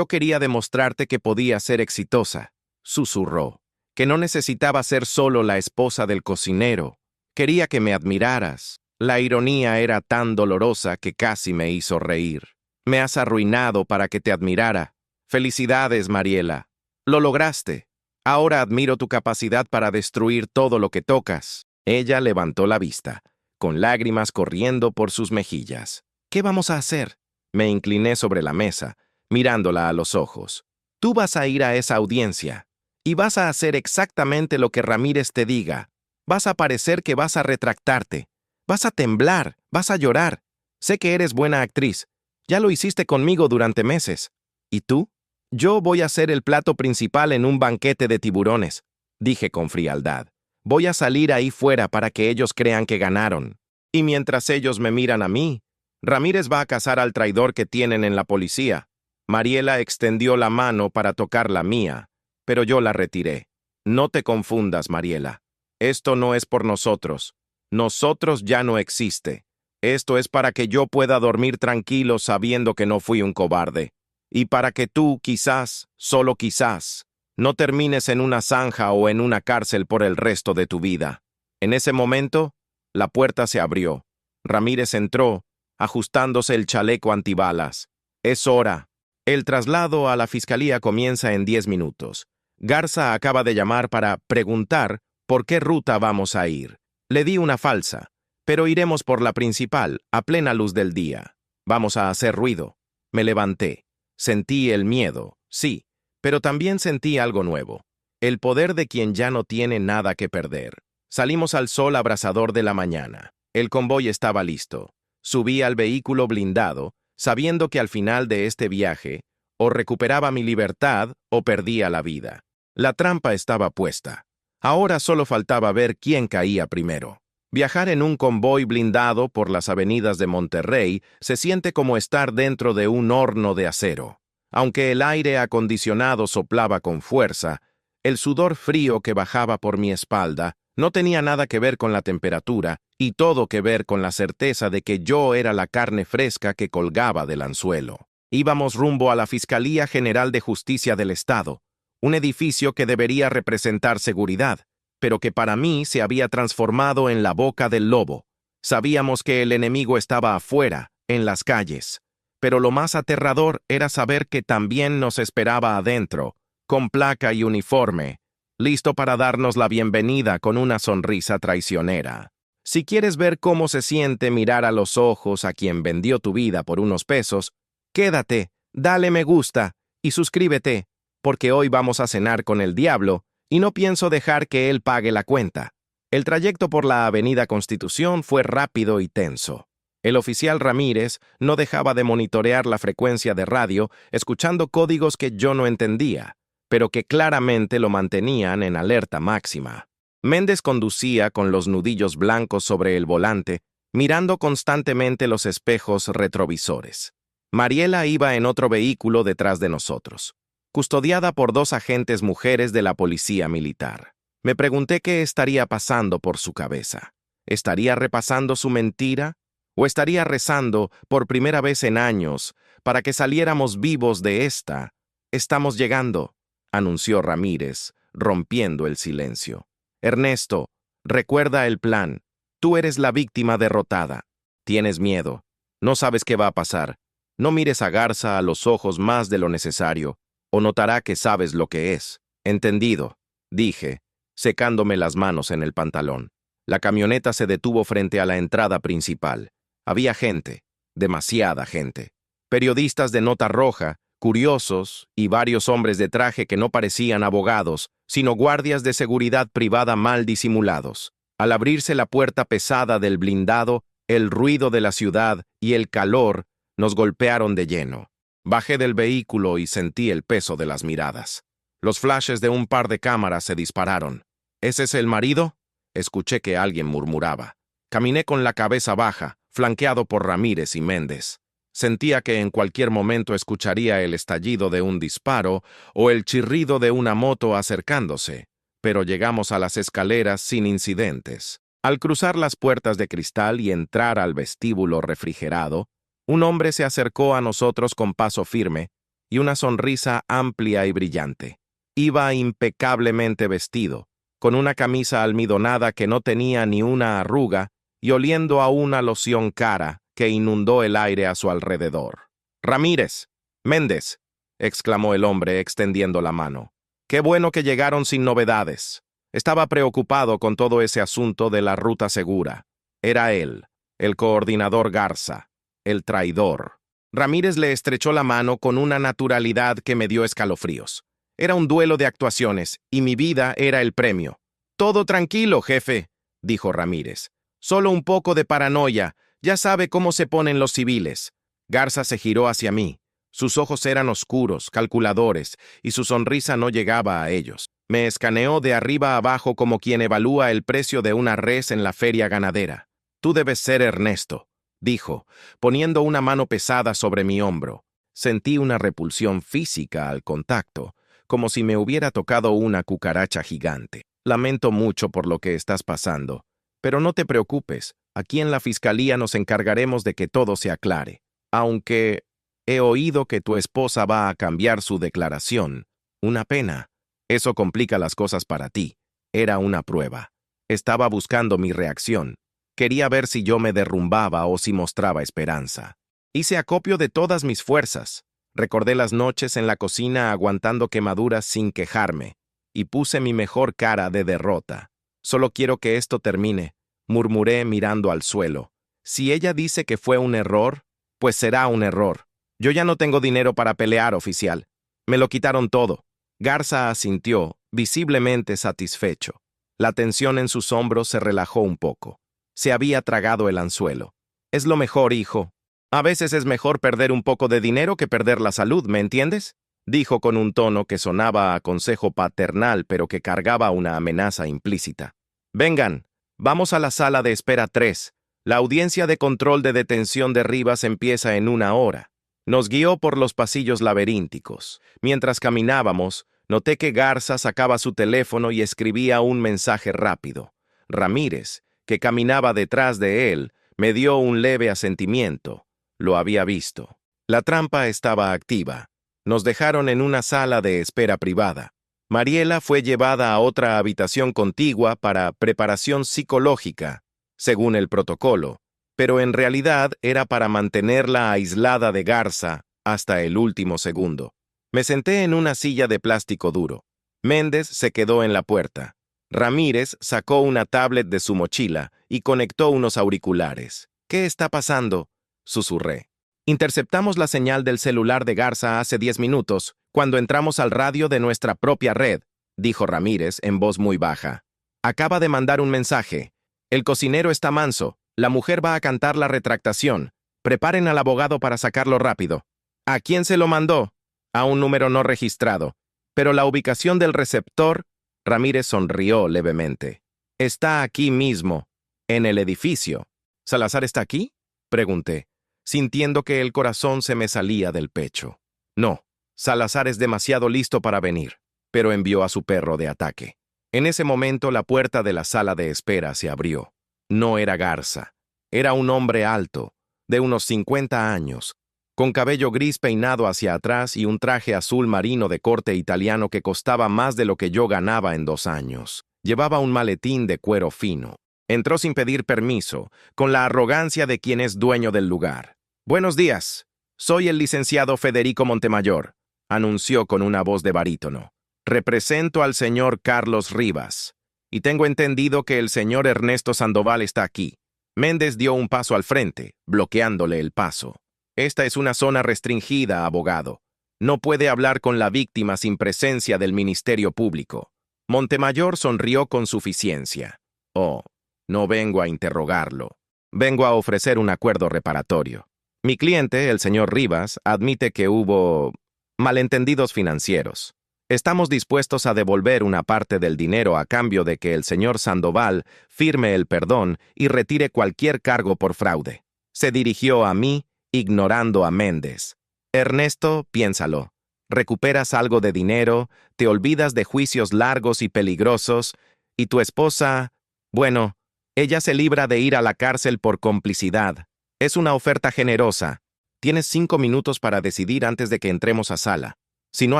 quería demostrarte que podía ser exitosa, susurró, que no necesitaba ser solo la esposa del cocinero. Quería que me admiraras. La ironía era tan dolorosa que casi me hizo reír. Me has arruinado para que te admirara. Felicidades, Mariela. Lo lograste. Ahora admiro tu capacidad para destruir todo lo que tocas. Ella levantó la vista, con lágrimas corriendo por sus mejillas. ¿Qué vamos a hacer? Me incliné sobre la mesa, mirándola a los ojos. Tú vas a ir a esa audiencia, y vas a hacer exactamente lo que Ramírez te diga. Vas a parecer que vas a retractarte. Vas a temblar, vas a llorar. Sé que eres buena actriz. Ya lo hiciste conmigo durante meses. ¿Y tú? Yo voy a ser el plato principal en un banquete de tiburones, dije con frialdad. Voy a salir ahí fuera para que ellos crean que ganaron. Y mientras ellos me miran a mí, Ramírez va a cazar al traidor que tienen en la policía. Mariela extendió la mano para tocar la mía, pero yo la retiré. No te confundas, Mariela. Esto no es por nosotros. Nosotros ya no existe. Esto es para que yo pueda dormir tranquilo sabiendo que no fui un cobarde. Y para que tú, quizás, solo quizás, no termines en una zanja o en una cárcel por el resto de tu vida. En ese momento, la puerta se abrió. Ramírez entró, ajustándose el chaleco antibalas. Es hora. El traslado a la fiscalía comienza en 10 minutos. Garza acaba de llamar para preguntar por qué ruta vamos a ir. Le di una falsa, pero iremos por la principal, a plena luz del día. Vamos a hacer ruido. Me levanté. Sentí el miedo, sí, pero también sentí algo nuevo. El poder de quien ya no tiene nada que perder. Salimos al sol abrasador de la mañana. El convoy estaba listo. Subí al vehículo blindado, sabiendo que al final de este viaje, o recuperaba mi libertad o perdía la vida. La trampa estaba puesta. Ahora solo faltaba ver quién caía primero. Viajar en un convoy blindado por las avenidas de Monterrey se siente como estar dentro de un horno de acero. Aunque el aire acondicionado soplaba con fuerza, el sudor frío que bajaba por mi espalda no tenía nada que ver con la temperatura y todo que ver con la certeza de que yo era la carne fresca que colgaba del anzuelo. Íbamos rumbo a la Fiscalía General de Justicia del Estado, un edificio que debería representar seguridad, pero que para mí se había transformado en la boca del lobo. Sabíamos que el enemigo estaba afuera, en las calles, pero lo más aterrador era saber que también nos esperaba adentro, con placa y uniforme, listo para darnos la bienvenida con una sonrisa traicionera. Si quieres ver cómo se siente mirar a los ojos a quien vendió tu vida por unos pesos, quédate, dale me gusta y suscríbete. porque hoy vamos a cenar con el diablo y no pienso dejar que él pague la cuenta. El trayecto por la Avenida Constitución fue rápido y tenso. El oficial Ramírez no dejaba de monitorear la frecuencia de radio, escuchando códigos que yo no entendía, pero que claramente lo mantenían en alerta máxima. Méndez conducía con los nudillos blancos sobre el volante, mirando constantemente los espejos retrovisores. Mariela iba en otro vehículo detrás de nosotros, custodiada por 2 agentes mujeres de la policía militar. Me pregunté qué estaría pasando por su cabeza. ¿Estaría repasando su mentira? ¿O estaría rezando, por primera vez en años, para que saliéramos vivos de esta? «Estamos llegando», anunció Ramírez, rompiendo el silencio. «Ernesto, recuerda el plan. Tú eres la víctima derrotada. Tienes miedo. No sabes qué va a pasar. No mires a Garza a los ojos más de lo necesario, o notará que sabes lo que es». «Entendido», dije, secándome las manos en el pantalón. La camioneta se detuvo frente a la entrada principal. Había gente, demasiada gente. Periodistas de nota roja, curiosos y varios hombres de traje que no parecían abogados, sino guardias de seguridad privada mal disimulados. Al abrirse la puerta pesada del blindado, el ruido de la ciudad y el calor nos golpearon de lleno. Bajé del vehículo y sentí el peso de las miradas. Los flashes de un par de cámaras se dispararon. «¿Ese es el marido?», escuché que alguien murmuraba. Caminé con la cabeza baja, flanqueado por Ramírez y Méndez. Sentía que en cualquier momento escucharía el estallido de un disparo o el chirrido de una moto acercándose, pero llegamos a las escaleras sin incidentes. Al cruzar las puertas de cristal y entrar al vestíbulo refrigerado, un hombre se acercó a nosotros con paso firme y una sonrisa amplia y brillante. Iba impecablemente vestido, con una camisa almidonada que no tenía ni una arruga y oliendo a una loción cara que inundó el aire a su alrededor. «Ramírez, Méndez», exclamó el hombre extendiendo la mano. «Qué bueno que llegaron sin novedades. Estaba preocupado con todo ese asunto de la ruta segura. Era él, el coordinador Garza, el traidor». Ramírez le estrechó la mano con una naturalidad que me dio escalofríos. Era un duelo de actuaciones, y mi vida era el premio. «Todo tranquilo, jefe», dijo Ramírez. «Solo un poco de paranoia. Ya sabe cómo se ponen los civiles». Garza se giró hacia mí. Sus ojos eran oscuros, calculadores, y su sonrisa no llegaba a ellos. Me escaneó de arriba a abajo como quien evalúa el precio de una res en la feria ganadera. «Tú debes ser Ernesto», dijo, poniendo una mano pesada sobre mi hombro. Sentí una repulsión física al contacto, como si me hubiera tocado una cucaracha gigante. «Lamento mucho por lo que estás pasando, pero no te preocupes, aquí en la fiscalía nos encargaremos de que todo se aclare. Aunque he oído que tu esposa va a cambiar su declaración. Una pena. Eso complica las cosas para ti. Era una prueba. Estaba buscando mi reacción. Quería ver si yo me derrumbaba o si mostraba esperanza. Hice acopio de todas mis fuerzas. Recordé las noches en la cocina aguantando quemaduras sin quejarme, y puse mi mejor cara de derrota. «Solo quiero que esto termine», murmuré mirando al suelo. «Si ella dice que fue un error, pues será un error. Yo ya no tengo dinero para pelear, oficial. Me lo quitaron todo». Garza asintió, visiblemente satisfecho. La tensión en sus hombros se relajó un poco. Se había tragado el anzuelo. «Es lo mejor, hijo. A veces es mejor perder un poco de dinero que perder la salud, ¿me entiendes?», dijo con un tono que sonaba a consejo paternal pero que cargaba una amenaza implícita. «Vengan, vamos a la sala de espera 3. La audiencia de control de detención de Rivas empieza en 1 hora». Nos guió por los pasillos laberínticos. Mientras caminábamos, noté que Garza sacaba su teléfono y escribía un mensaje rápido. Ramírez, que caminaba detrás de él, me dio un leve asentimiento. Lo había visto. La trampa estaba activa. Nos dejaron en una sala de espera privada. Mariela fue llevada a otra habitación contigua para preparación psicológica, según el protocolo, pero en realidad era para mantenerla aislada de Garza hasta el último segundo. Me senté en una silla de plástico duro. Méndez se quedó en la puerta. Ramírez sacó una tablet de su mochila y conectó unos auriculares. «¿Qué está pasando?», susurré. «Interceptamos la señal del celular de Garza hace 10 minutos, Cuando entramos al radio de nuestra propia red, dijo Ramírez en voz muy baja. Acaba de mandar un mensaje. El cocinero está manso. La mujer va a cantar la retractación. Preparen al abogado para sacarlo rápido. ¿A quién se lo mandó? A un número no registrado. Pero la ubicación del receptor, Ramírez sonrió levemente. Está aquí mismo, en el edificio. ¿Salazar está aquí? Pregunté, sintiendo que el corazón se me salía del pecho. No, Salazar es demasiado listo para venir, pero envió a su perro de ataque. En ese momento la puerta de la sala de espera se abrió. No era Garza. Era un hombre alto, de unos 50 años, con cabello gris peinado hacia atrás y un traje azul marino de corte italiano que costaba más de lo que yo ganaba en 2 años. Llevaba un maletín de cuero fino. Entró sin pedir permiso, con la arrogancia de quien es dueño del lugar. «Buenos días. Soy el licenciado Federico Montemayor», anunció con una voz de barítono. «Represento al señor Carlos Rivas, y tengo entendido que el señor Ernesto Sandoval está aquí». Méndez dio un paso al frente, bloqueándole el paso. «Esta es una zona restringida, abogado. No puede hablar con la víctima sin presencia del Ministerio Público». Montemayor sonrió con suficiencia. «Oh, no vengo a interrogarlo. Vengo a ofrecer un acuerdo reparatorio. Mi cliente, el señor Rivas, admite que hubo malentendidos financieros. Estamos dispuestos a devolver una parte del dinero a cambio de que el señor Sandoval firme el perdón y retire cualquier cargo por fraude». Se dirigió a mí, ignorando a Méndez. «Ernesto, piénsalo. Recuperas algo de dinero, te olvidas de juicios largos y peligrosos, y tu esposa, bueno, ella se libra de ir a la cárcel por complicidad. Es una oferta generosa. Tienes 5 minutos para decidir antes de que entremos a sala. Si no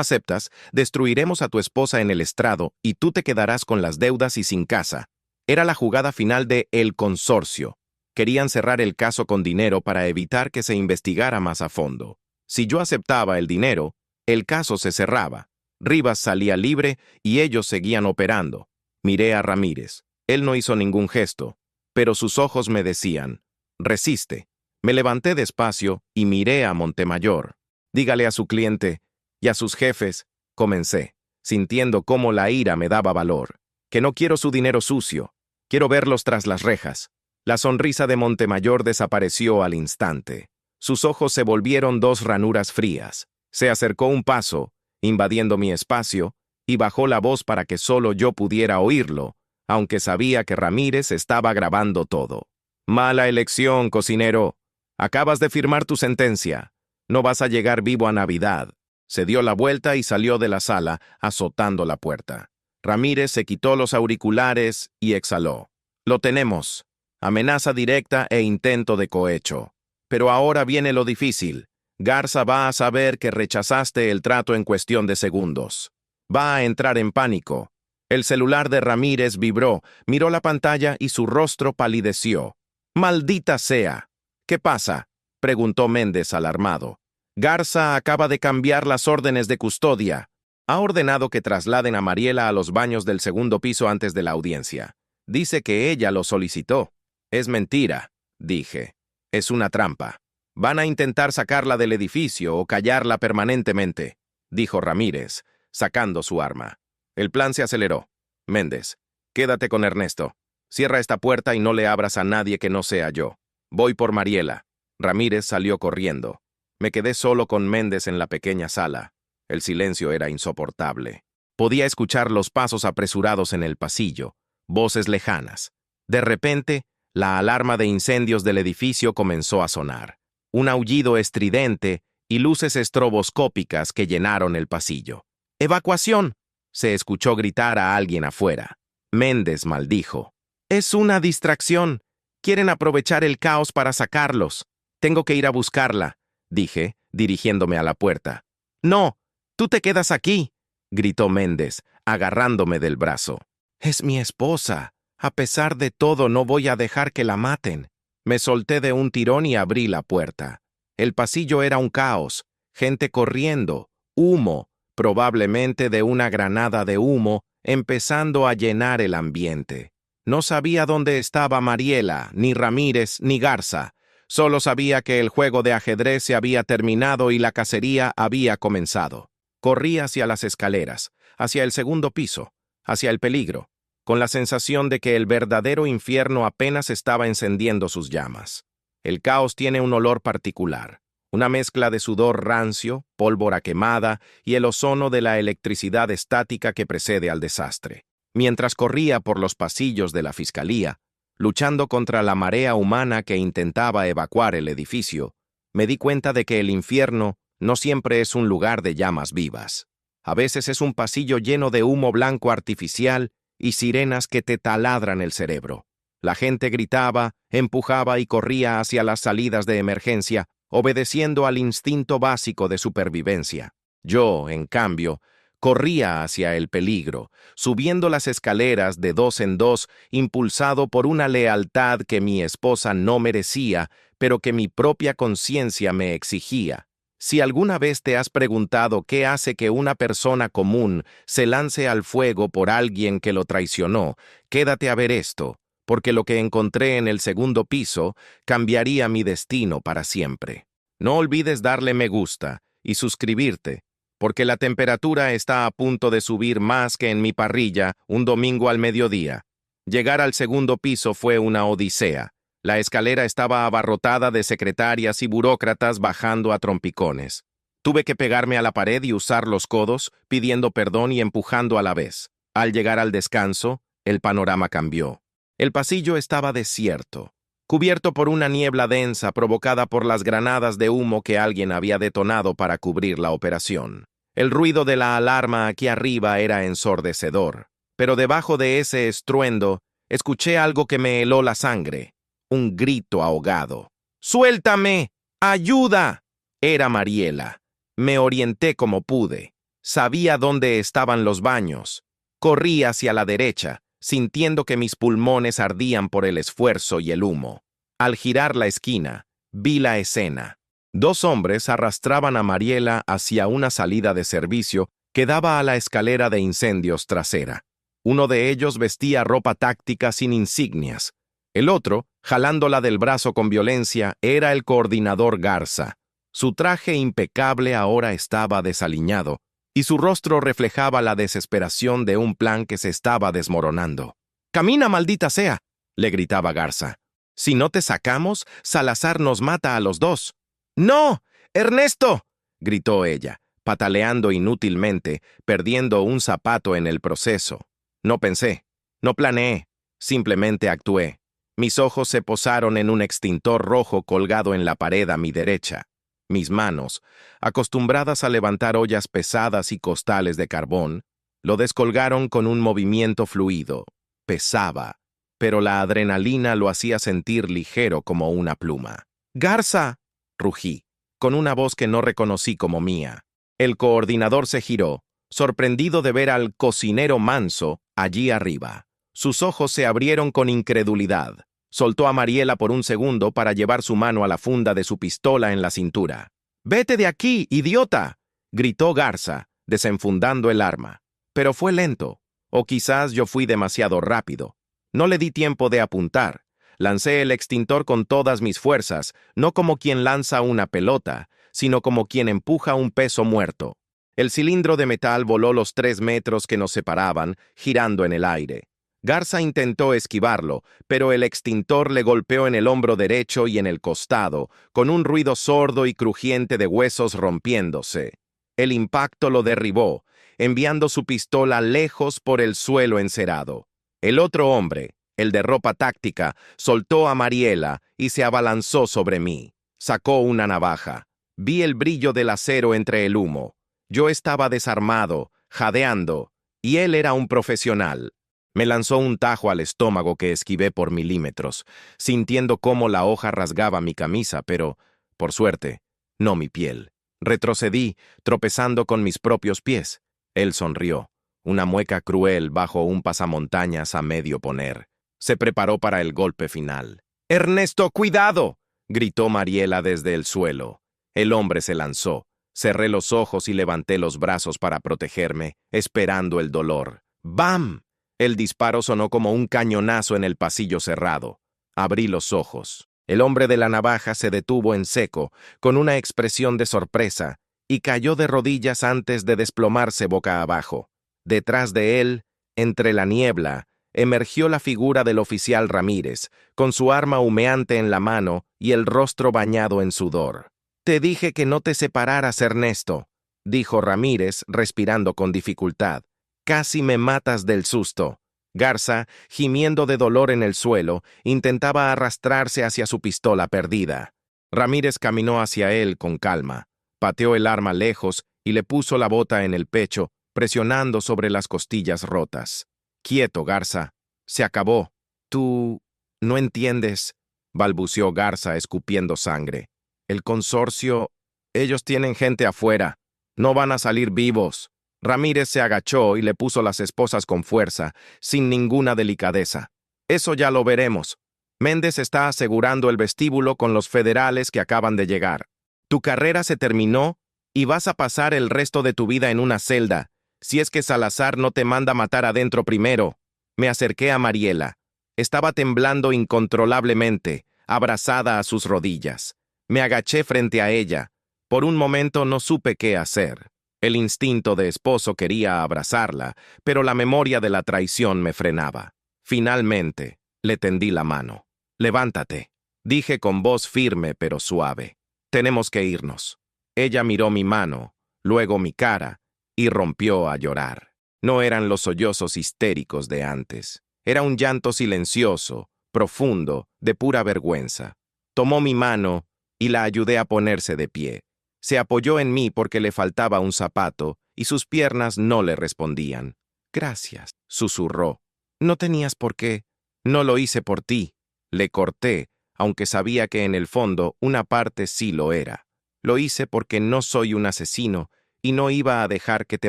aceptas, destruiremos a tu esposa en el estrado y tú te quedarás con las deudas y sin casa». Era la jugada final de El Consorcio. Querían cerrar el caso con dinero para evitar que se investigara más a fondo. Si yo aceptaba el dinero, el caso se cerraba. Rivas salía libre y ellos seguían operando. Miré a Ramírez. Él no hizo ningún gesto, pero sus ojos me decían, «Resiste». Me levanté despacio y miré a Montemayor. «Dígale a su cliente y a sus jefes», comencé, sintiendo cómo la ira me daba valor, «que no quiero su dinero sucio. Quiero verlos tras las rejas». La sonrisa de Montemayor desapareció al instante. Sus ojos se volvieron 2 ranuras frías. Se acercó un paso, invadiendo mi espacio, y bajó la voz para que solo yo pudiera oírlo, aunque sabía que Ramírez estaba grabando todo. «Mala elección, cocinero. Acabas de firmar tu sentencia. No vas a llegar vivo a Navidad». Se dio la vuelta y salió de la sala, azotando la puerta. Ramírez se quitó los auriculares y exhaló. «Lo tenemos. Amenaza directa e intento de cohecho. Pero ahora viene lo difícil. Garza va a saber que rechazaste el trato en cuestión de segundos. Va a entrar en pánico». El celular de Ramírez vibró, miró la pantalla y su rostro palideció. «¡Maldita sea!». «¿Qué pasa?», preguntó Méndez alarmado. «Garza acaba de cambiar las órdenes de custodia. Ha ordenado que trasladen a Mariela a los baños del 2º piso antes de la audiencia. Dice que ella lo solicitó». «Es mentira», dije. «Es una trampa. Van a intentar sacarla del edificio o callarla permanentemente», dijo Ramírez, sacando su arma. El plan se aceleró. «Méndez, quédate con Ernesto. Cierra esta puerta y no le abras a nadie que no sea yo. Voy por Mariela». Ramírez salió corriendo. Me quedé solo con Méndez en la pequeña sala. El silencio era insoportable. Podía escuchar los pasos apresurados en el pasillo, voces lejanas. De repente, la alarma de incendios del edificio comenzó a sonar. Un aullido estridente y luces estroboscópicas que llenaron el pasillo. «¡Evacuación!», se escuchó gritar a alguien afuera. Méndez maldijo. «Es una distracción. Quieren aprovechar el caos para sacarlos. Tengo que ir a buscarla», dije, dirigiéndome a la puerta. «No, tú te quedas aquí», gritó Méndez, agarrándome del brazo. «Es mi esposa. A pesar de todo, no voy a dejar que la maten». Me solté de un tirón y abrí la puerta. El pasillo era un caos, gente corriendo, humo, probablemente de una granada de humo, empezando a llenar el ambiente. No sabía dónde estaba Mariela, ni Ramírez, ni Garza. Solo sabía que el juego de ajedrez se había terminado y la cacería había comenzado. Corrí hacia las escaleras, hacia el segundo piso, hacia el peligro, con la sensación de que el verdadero infierno apenas estaba encendiendo sus llamas. El caos tiene un olor particular, una mezcla de sudor rancio, pólvora quemada y el ozono de la electricidad estática que precede al desastre. Mientras corría por los pasillos de la fiscalía, luchando contra la marea humana que intentaba evacuar el edificio, me di cuenta de que el infierno no siempre es un lugar de llamas vivas. A veces es un pasillo lleno de humo blanco artificial y sirenas que te taladran el cerebro. La gente gritaba, empujaba y corría hacia las salidas de emergencia, obedeciendo al instinto básico de supervivencia. Yo, en cambio, corría hacia el peligro, subiendo las escaleras de dos en dos, impulsado por una lealtad que mi esposa no merecía, pero que mi propia conciencia me exigía. Si alguna vez te has preguntado qué hace que una persona común se lance al fuego por alguien que lo traicionó, quédate a ver esto, porque lo que encontré en el segundo piso cambiaría mi destino para siempre. No olvides darle me gusta y suscribirte, porque la temperatura está a punto de subir más que en mi parrilla un domingo al mediodía. Llegar al segundo piso fue una odisea. La escalera estaba abarrotada de secretarias y burócratas bajando a trompicones. Tuve que pegarme a la pared y usar los codos, pidiendo perdón y empujando a la vez. Al llegar al descanso, el panorama cambió. El pasillo estaba desierto, cubierto por una niebla densa provocada por las granadas de humo que alguien había detonado para cubrir la operación. El ruido de la alarma aquí arriba era ensordecedor, pero debajo de ese estruendo escuché algo que me heló la sangre. Un grito ahogado. ¡Suéltame! ¡Ayuda! Era Mariela. Me orienté como pude. Sabía dónde estaban los baños. Corrí hacia la derecha, sintiendo que mis pulmones ardían por el esfuerzo y el humo. Al girar la esquina, vi la escena. Dos hombres arrastraban a Mariela hacia una salida de servicio que daba a la escalera de incendios trasera. Uno de ellos vestía ropa táctica sin insignias. El otro, jalándola del brazo con violencia, era el coordinador Garza. Su traje impecable ahora estaba desaliñado, y su rostro reflejaba la desesperación de un plan que se estaba desmoronando. «¡Camina, maldita sea!», le gritaba Garza. «Si no te sacamos, Salazar nos mata a los dos». «¡No! ¡Ernesto!», gritó ella, pataleando inútilmente, perdiendo un zapato en el proceso. No pensé, no planeé, simplemente actué. Mis ojos se posaron en un extintor rojo colgado en la pared a mi derecha. Mis manos, acostumbradas a levantar ollas pesadas y costales de carbón, lo descolgaron con un movimiento fluido. Pesaba, pero la adrenalina lo hacía sentir ligero como una pluma. «¡Garza!», rugí, con una voz que no reconocí como mía. El coordinador se giró, sorprendido de ver al cocinero Manso allí arriba. Sus ojos se abrieron con incredulidad. Soltó a Mariela por un segundo para llevar su mano a la funda de su pistola en la cintura. «¡Vete de aquí, idiota!», gritó Garza, desenfundando el arma. Pero fue lento, o quizás yo fui demasiado rápido. No le di tiempo de apuntar. Lancé el extintor con todas mis fuerzas, no como quien lanza una pelota, sino como quien empuja un peso muerto. El cilindro de metal voló los 3 metros que nos separaban, girando en el aire. Garza intentó esquivarlo, pero el extintor le golpeó en el hombro derecho y en el costado, con un ruido sordo y crujiente de huesos rompiéndose. El impacto lo derribó, enviando su pistola lejos por el suelo encerado. El otro hombre, el de ropa táctica, soltó a Mariela y se abalanzó sobre mí. Sacó una navaja. Vi el brillo del acero entre el humo. Yo estaba desarmado, jadeando, y él era un profesional. Me lanzó un tajo al estómago que esquivé por milímetros, sintiendo cómo la hoja rasgaba mi camisa, pero, por suerte, no mi piel. Retrocedí, tropezando con mis propios pies. Él sonrió, una mueca cruel bajo un pasamontañas a medio poner. Se preparó para el golpe final. «¡Ernesto, cuidado!», gritó Mariela desde el suelo. El hombre se lanzó. Cerré los ojos y levanté los brazos para protegerme, esperando el dolor. ¡Bam! El disparo sonó como un cañonazo en el pasillo cerrado. Abrí los ojos. El hombre de la navaja se detuvo en seco, con una expresión de sorpresa, y cayó de rodillas antes de desplomarse boca abajo. Detrás de él, entre la niebla, emergió la figura del oficial Ramírez, con su arma humeante en la mano y el rostro bañado en sudor. «Te dije que no te separaras, Ernesto», dijo Ramírez, respirando con dificultad. «Casi me matas del susto». Garza, gimiendo de dolor en el suelo, intentaba arrastrarse hacia su pistola perdida. Ramírez caminó hacia él con calma, pateó el arma lejos y le puso la bota en el pecho, presionando sobre las costillas rotas. «Quieto, Garza. Se acabó. Tú no entiendes», balbuceó Garza, escupiendo sangre. «El consorcio, ellos tienen gente afuera. No van a salir vivos». Ramírez se agachó y le puso las esposas con fuerza, sin ninguna delicadeza. «Eso ya lo veremos. Méndez está asegurando el vestíbulo con los federales que acaban de llegar. Tu carrera se terminó y vas a pasar el resto de tu vida en una celda, si es que Salazar no te manda matar adentro primero». Me acerqué a Mariela. Estaba temblando incontrolablemente, abrazada a sus rodillas. Me agaché frente a ella. Por un momento no supe qué hacer. El instinto de esposo quería abrazarla, pero la memoria de la traición me frenaba. Finalmente, le tendí la mano. «Levántate», dije con voz firme pero suave. «Tenemos que irnos». Ella miró mi mano, luego mi cara, y rompió a llorar. No eran los sollozos histéricos de antes. Era un llanto silencioso, profundo, de pura vergüenza. Tomó mi mano y la ayudé a ponerse de pie. Se apoyó en mí porque le faltaba un zapato y sus piernas no le respondían. «Gracias», susurró. «No tenías por qué. No lo hice por ti». Le corté, aunque sabía que en el fondo una parte sí lo era. Lo hice porque no soy un asesino y no iba a dejar que te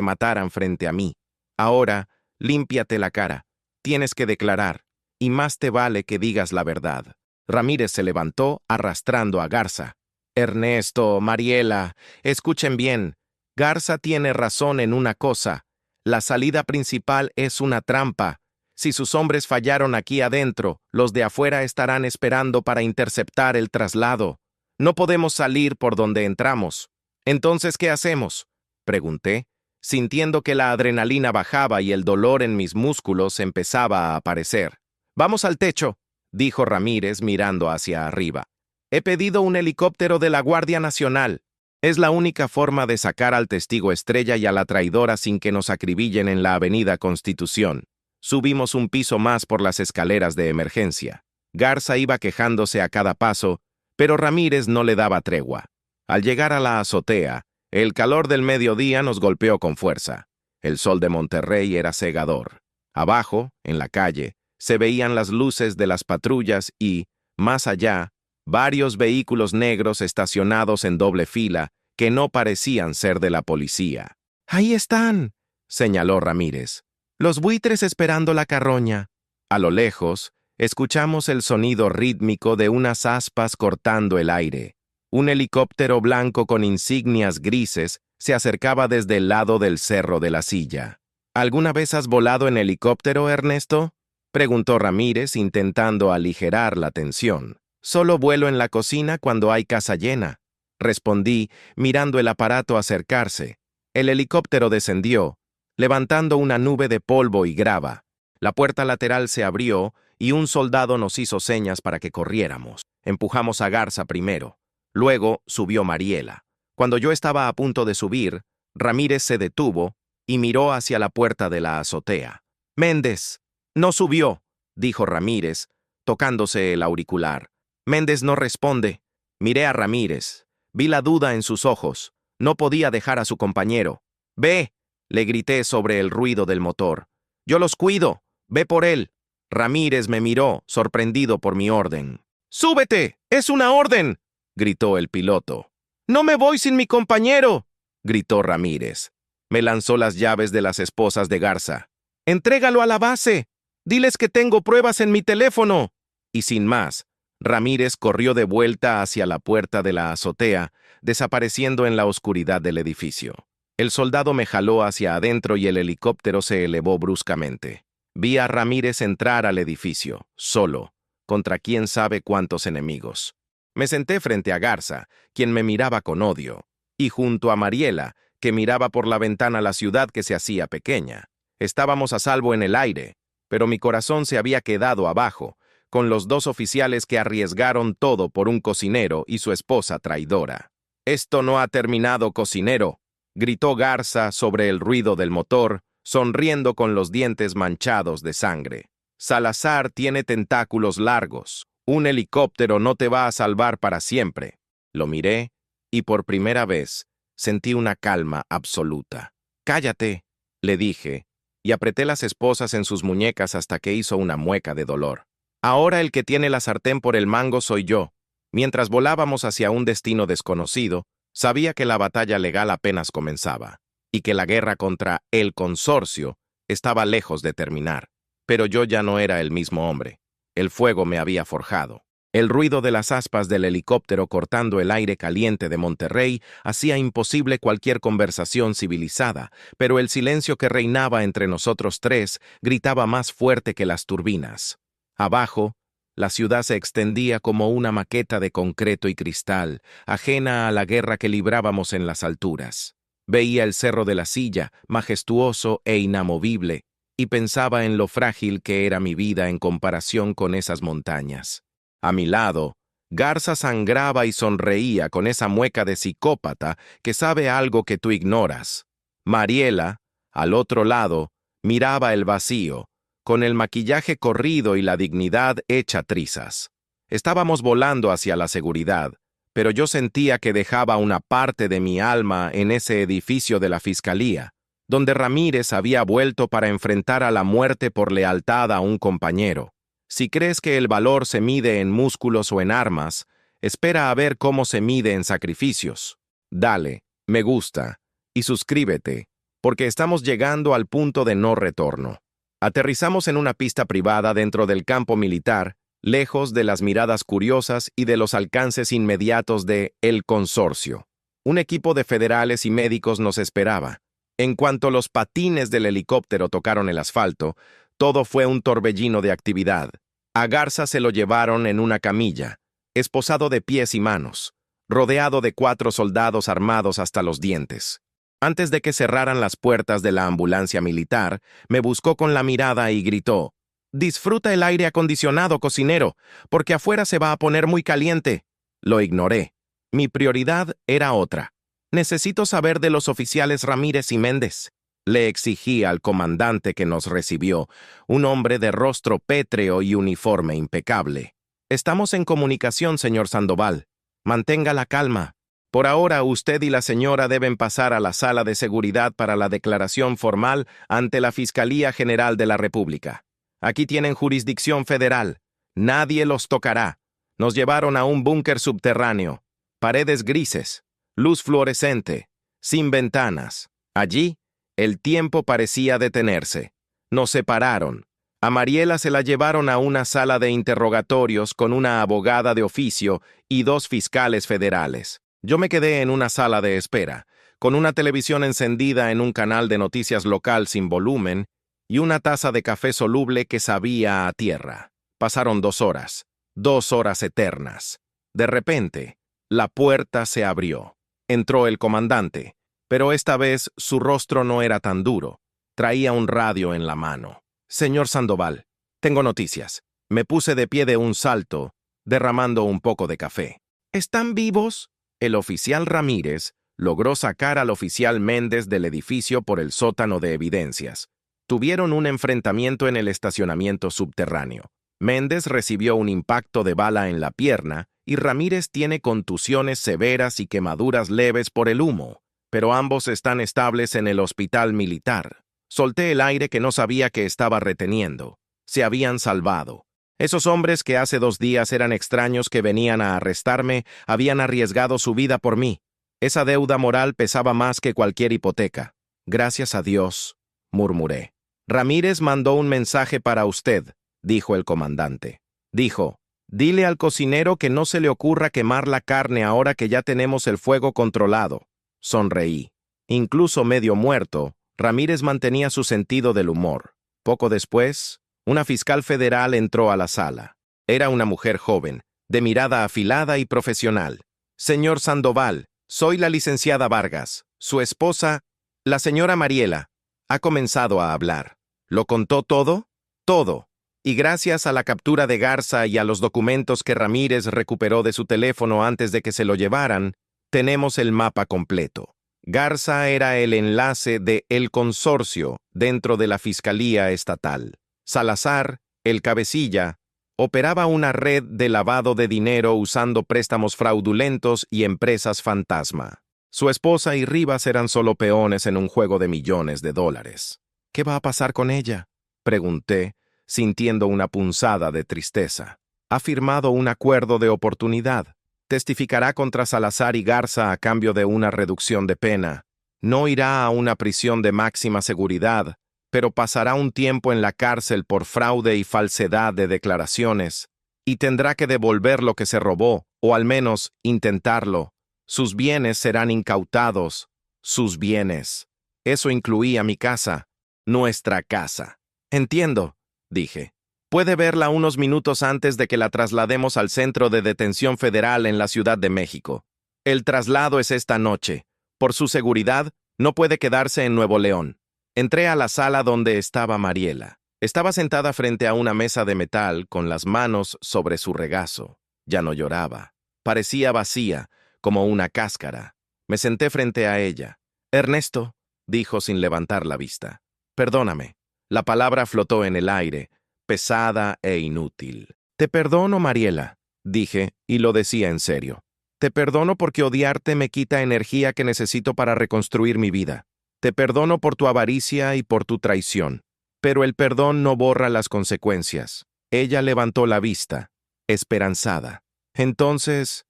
mataran frente a mí. Ahora, límpiate la cara. Tienes que declarar, y más te vale que digas la verdad». Ramírez se levantó arrastrando a Garza. «Ernesto, Mariela, escuchen bien. Garza tiene razón en una cosa. La salida principal es una trampa. Si sus hombres fallaron aquí adentro, los de afuera estarán esperando para interceptar el traslado. No podemos salir por donde entramos». «¿Entonces qué hacemos?», pregunté, sintiendo que la adrenalina bajaba y el dolor en mis músculos empezaba a aparecer. «Vamos al techo», dijo Ramírez mirando hacia arriba. «He pedido un helicóptero de la Guardia Nacional. Es la única forma de sacar al testigo estrella y a la traidora sin que nos acribillen en la Avenida Constitución». Subimos un piso más por las escaleras de emergencia. Garza iba quejándose a cada paso, pero Ramírez no le daba tregua. Al llegar a la azotea, el calor del mediodía nos golpeó con fuerza. El sol de Monterrey era cegador. Abajo, en la calle, se veían las luces de las patrullas y, más allá, varios vehículos negros estacionados en doble fila que no parecían ser de la policía. «Ahí están», señaló Ramírez. «Los buitres esperando la carroña». A lo lejos, escuchamos el sonido rítmico de unas aspas cortando el aire. Un helicóptero blanco con insignias grises se acercaba desde el lado del Cerro de la Silla. «¿Alguna vez has volado en helicóptero, Ernesto?», preguntó Ramírez, intentando aligerar la tensión. «Solo vuelo en la cocina cuando hay casa llena», respondí, mirando el aparato acercarse. El helicóptero descendió, levantando una nube de polvo y grava. La puerta lateral se abrió y un soldado nos hizo señas para que corriéramos. Empujamos a Garza primero. Luego subió Mariela. Cuando yo estaba a punto de subir, Ramírez se detuvo y miró hacia la puerta de la azotea. «Méndez». «No subió», dijo Ramírez, tocándose el auricular. «Méndez no responde». Miré a Ramírez. Vi la duda en sus ojos. No podía dejar a su compañero. «Ve», le grité sobre el ruido del motor. «Yo los cuido. Ve por él». Ramírez me miró, sorprendido por mi orden. «¡Súbete! ¡Es una orden!», gritó el piloto. «No me voy sin mi compañero», gritó Ramírez. Me lanzó las llaves de las esposas de Garza. «Entrégalo a la base. Diles que tengo pruebas en mi teléfono». Y sin más, Ramírez corrió de vuelta hacia la puerta de la azotea, desapareciendo en la oscuridad del edificio. El soldado me jaló hacia adentro y el helicóptero se elevó bruscamente. Vi a Ramírez entrar al edificio, solo, contra quién sabe cuántos enemigos. Me senté frente a Garza, quien me miraba con odio, y junto a Mariela, que miraba por la ventana la ciudad que se hacía pequeña. Estábamos a salvo en el aire, pero mi corazón se había quedado abajo, con los dos oficiales que arriesgaron todo por un cocinero y su esposa traidora. «Esto no ha terminado, cocinero», gritó Garza sobre el ruido del motor, sonriendo con los dientes manchados de sangre. «Salazar tiene tentáculos largos. Un helicóptero no te va a salvar para siempre». Lo miré y por primera vez sentí una calma absoluta. «Cállate», le dije, y apreté las esposas en sus muñecas hasta que hizo una mueca de dolor. «Ahora el que tiene la sartén por el mango soy yo». Mientras volábamos hacia un destino desconocido, sabía que la batalla legal apenas comenzaba, y que la guerra contra el consorcio estaba lejos de terminar. Pero yo ya no era el mismo hombre. El fuego me había forjado. El ruido de las aspas del helicóptero cortando el aire caliente de Monterrey hacía imposible cualquier conversación civilizada, pero el silencio que reinaba entre nosotros tres gritaba más fuerte que las turbinas. Abajo, la ciudad se extendía como una maqueta de concreto y cristal, ajena a la guerra que librábamos en las alturas. Veía el Cerro de la Silla, majestuoso e inamovible, y pensaba en lo frágil que era mi vida en comparación con esas montañas. A mi lado, Garza sangraba y sonreía con esa mueca de psicópata que sabe algo que tú ignoras. Mariela, al otro lado, miraba el vacío, con el maquillaje corrido y la dignidad hecha trizas. Estábamos volando hacia la seguridad, pero yo sentía que dejaba una parte de mi alma en ese edificio de la fiscalía, donde Ramírez había vuelto para enfrentar a la muerte por lealtad a un compañero. Si crees que el valor se mide en músculos o en armas, espera a ver cómo se mide en sacrificios. Dale, me gusta, y suscríbete, porque estamos llegando al punto de no retorno. Aterrizamos en una pista privada dentro del campo militar, lejos de las miradas curiosas y de los alcances inmediatos de El Consorcio. Un equipo de federales y médicos nos esperaba. En cuanto los patines del helicóptero tocaron el asfalto, todo fue un torbellino de actividad. A Garza se lo llevaron en una camilla, esposado de pies y manos, rodeado de 4 soldados armados hasta los dientes. Antes de que cerraran las puertas de la ambulancia militar, me buscó con la mirada y gritó: «Disfruta el aire acondicionado, cocinero, porque afuera se va a poner muy caliente». Lo ignoré. Mi prioridad era otra. «Necesito saber de los oficiales Ramírez y Méndez», le exigí al comandante que nos recibió, un hombre de rostro pétreo y uniforme impecable. «Estamos en comunicación, señor Sandoval. Mantenga la calma. Por ahora, usted y la señora deben pasar a la sala de seguridad para la declaración formal ante la Fiscalía General de la República. Aquí tienen jurisdicción federal. Nadie los tocará. Nos llevaron a un búnker subterráneo. Paredes grises, luz fluorescente, sin ventanas. Allí, el tiempo parecía detenerse. Nos separaron. A Mariela se la llevaron a una sala de interrogatorios con una abogada de oficio y 2 fiscales federales. Yo me quedé en una sala de espera, con una televisión encendida en un canal de noticias local sin volumen y una taza de café soluble que sabía a tierra. Pasaron 2 horas, 2 horas eternas. De repente, la puerta se abrió. Entró el comandante, pero esta vez su rostro no era tan duro. Traía un radio en la mano. «Señor Sandoval, tengo noticias». Me puse de pie de un salto, derramando un poco de café. «¿Están vivos?» El oficial Ramírez logró sacar al oficial Méndez del edificio por el sótano de evidencias. Tuvieron un enfrentamiento en el estacionamiento subterráneo. Méndez recibió un impacto de bala en la pierna y Ramírez tiene contusiones severas y quemaduras leves por el humo, pero ambos están estables en el hospital militar. Solté el aire que no sabía que estaba reteniendo. Se habían salvado. Esos hombres que hace 2 días eran extraños que venían a arrestarme habían arriesgado su vida por mí. Esa deuda moral pesaba más que cualquier hipoteca. «Gracias a Dios», murmuré. «Ramírez mandó un mensaje para usted», dijo el comandante. Dijo: «Dile al cocinero que no se le ocurra quemar la carne ahora que ya tenemos el fuego controlado». Sonreí. Incluso medio muerto, Ramírez mantenía su sentido del humor. Poco después, una fiscal federal entró a la sala. Era una mujer joven, de mirada afilada y profesional. «Señor Sandoval», Soy la licenciada Vargas. Su esposa, la señora Mariela, ha comenzado a hablar. ¿Lo contó todo? Todo. Y gracias a la captura de Garza y a los documentos que Ramírez recuperó de su teléfono antes de que se lo llevaran, tenemos el mapa completo. Garza era el enlace de El Consorcio dentro de la Fiscalía Estatal. Salazar, el cabecilla, operaba una red de lavado de dinero usando préstamos fraudulentos y empresas fantasma. Su esposa y Rivas eran solo peones en un juego de millones de dólares. ¿Qué va a pasar con ella?, pregunté, sintiendo una punzada de tristeza. Ha firmado un acuerdo de oportunidad. Testificará contra Salazar y Garza a cambio de una reducción de pena. No irá a una prisión de máxima seguridad, pero pasará un tiempo en la cárcel por fraude y falsedad de declaraciones, y tendrá que devolver lo que se robó, o al menos intentarlo. Sus bienes serán incautados. Sus bienes. Eso incluía mi casa, nuestra casa. Entiendo, dije. Puede verla unos minutos antes de que la traslademos al Centro de Detención Federal en la Ciudad de México. El traslado es esta noche. Por su seguridad, no puede quedarse en Nuevo León. Entré a la sala donde estaba Mariela. Estaba sentada frente a una mesa de metal con las manos sobre su regazo. Ya no lloraba. Parecía vacía, como una cáscara. Me senté frente a ella. «Ernesto», dijo sin levantar la vista. «Perdóname». La palabra flotó en el aire, pesada e inútil. «Te perdono, Mariela», dije, y lo decía en serio. «Te perdono porque odiarte me quita energía que necesito para reconstruir mi vida. Te perdono por tu avaricia y por tu traición. Pero el perdón no borra las consecuencias». Ella levantó la vista, esperanzada. Entonces,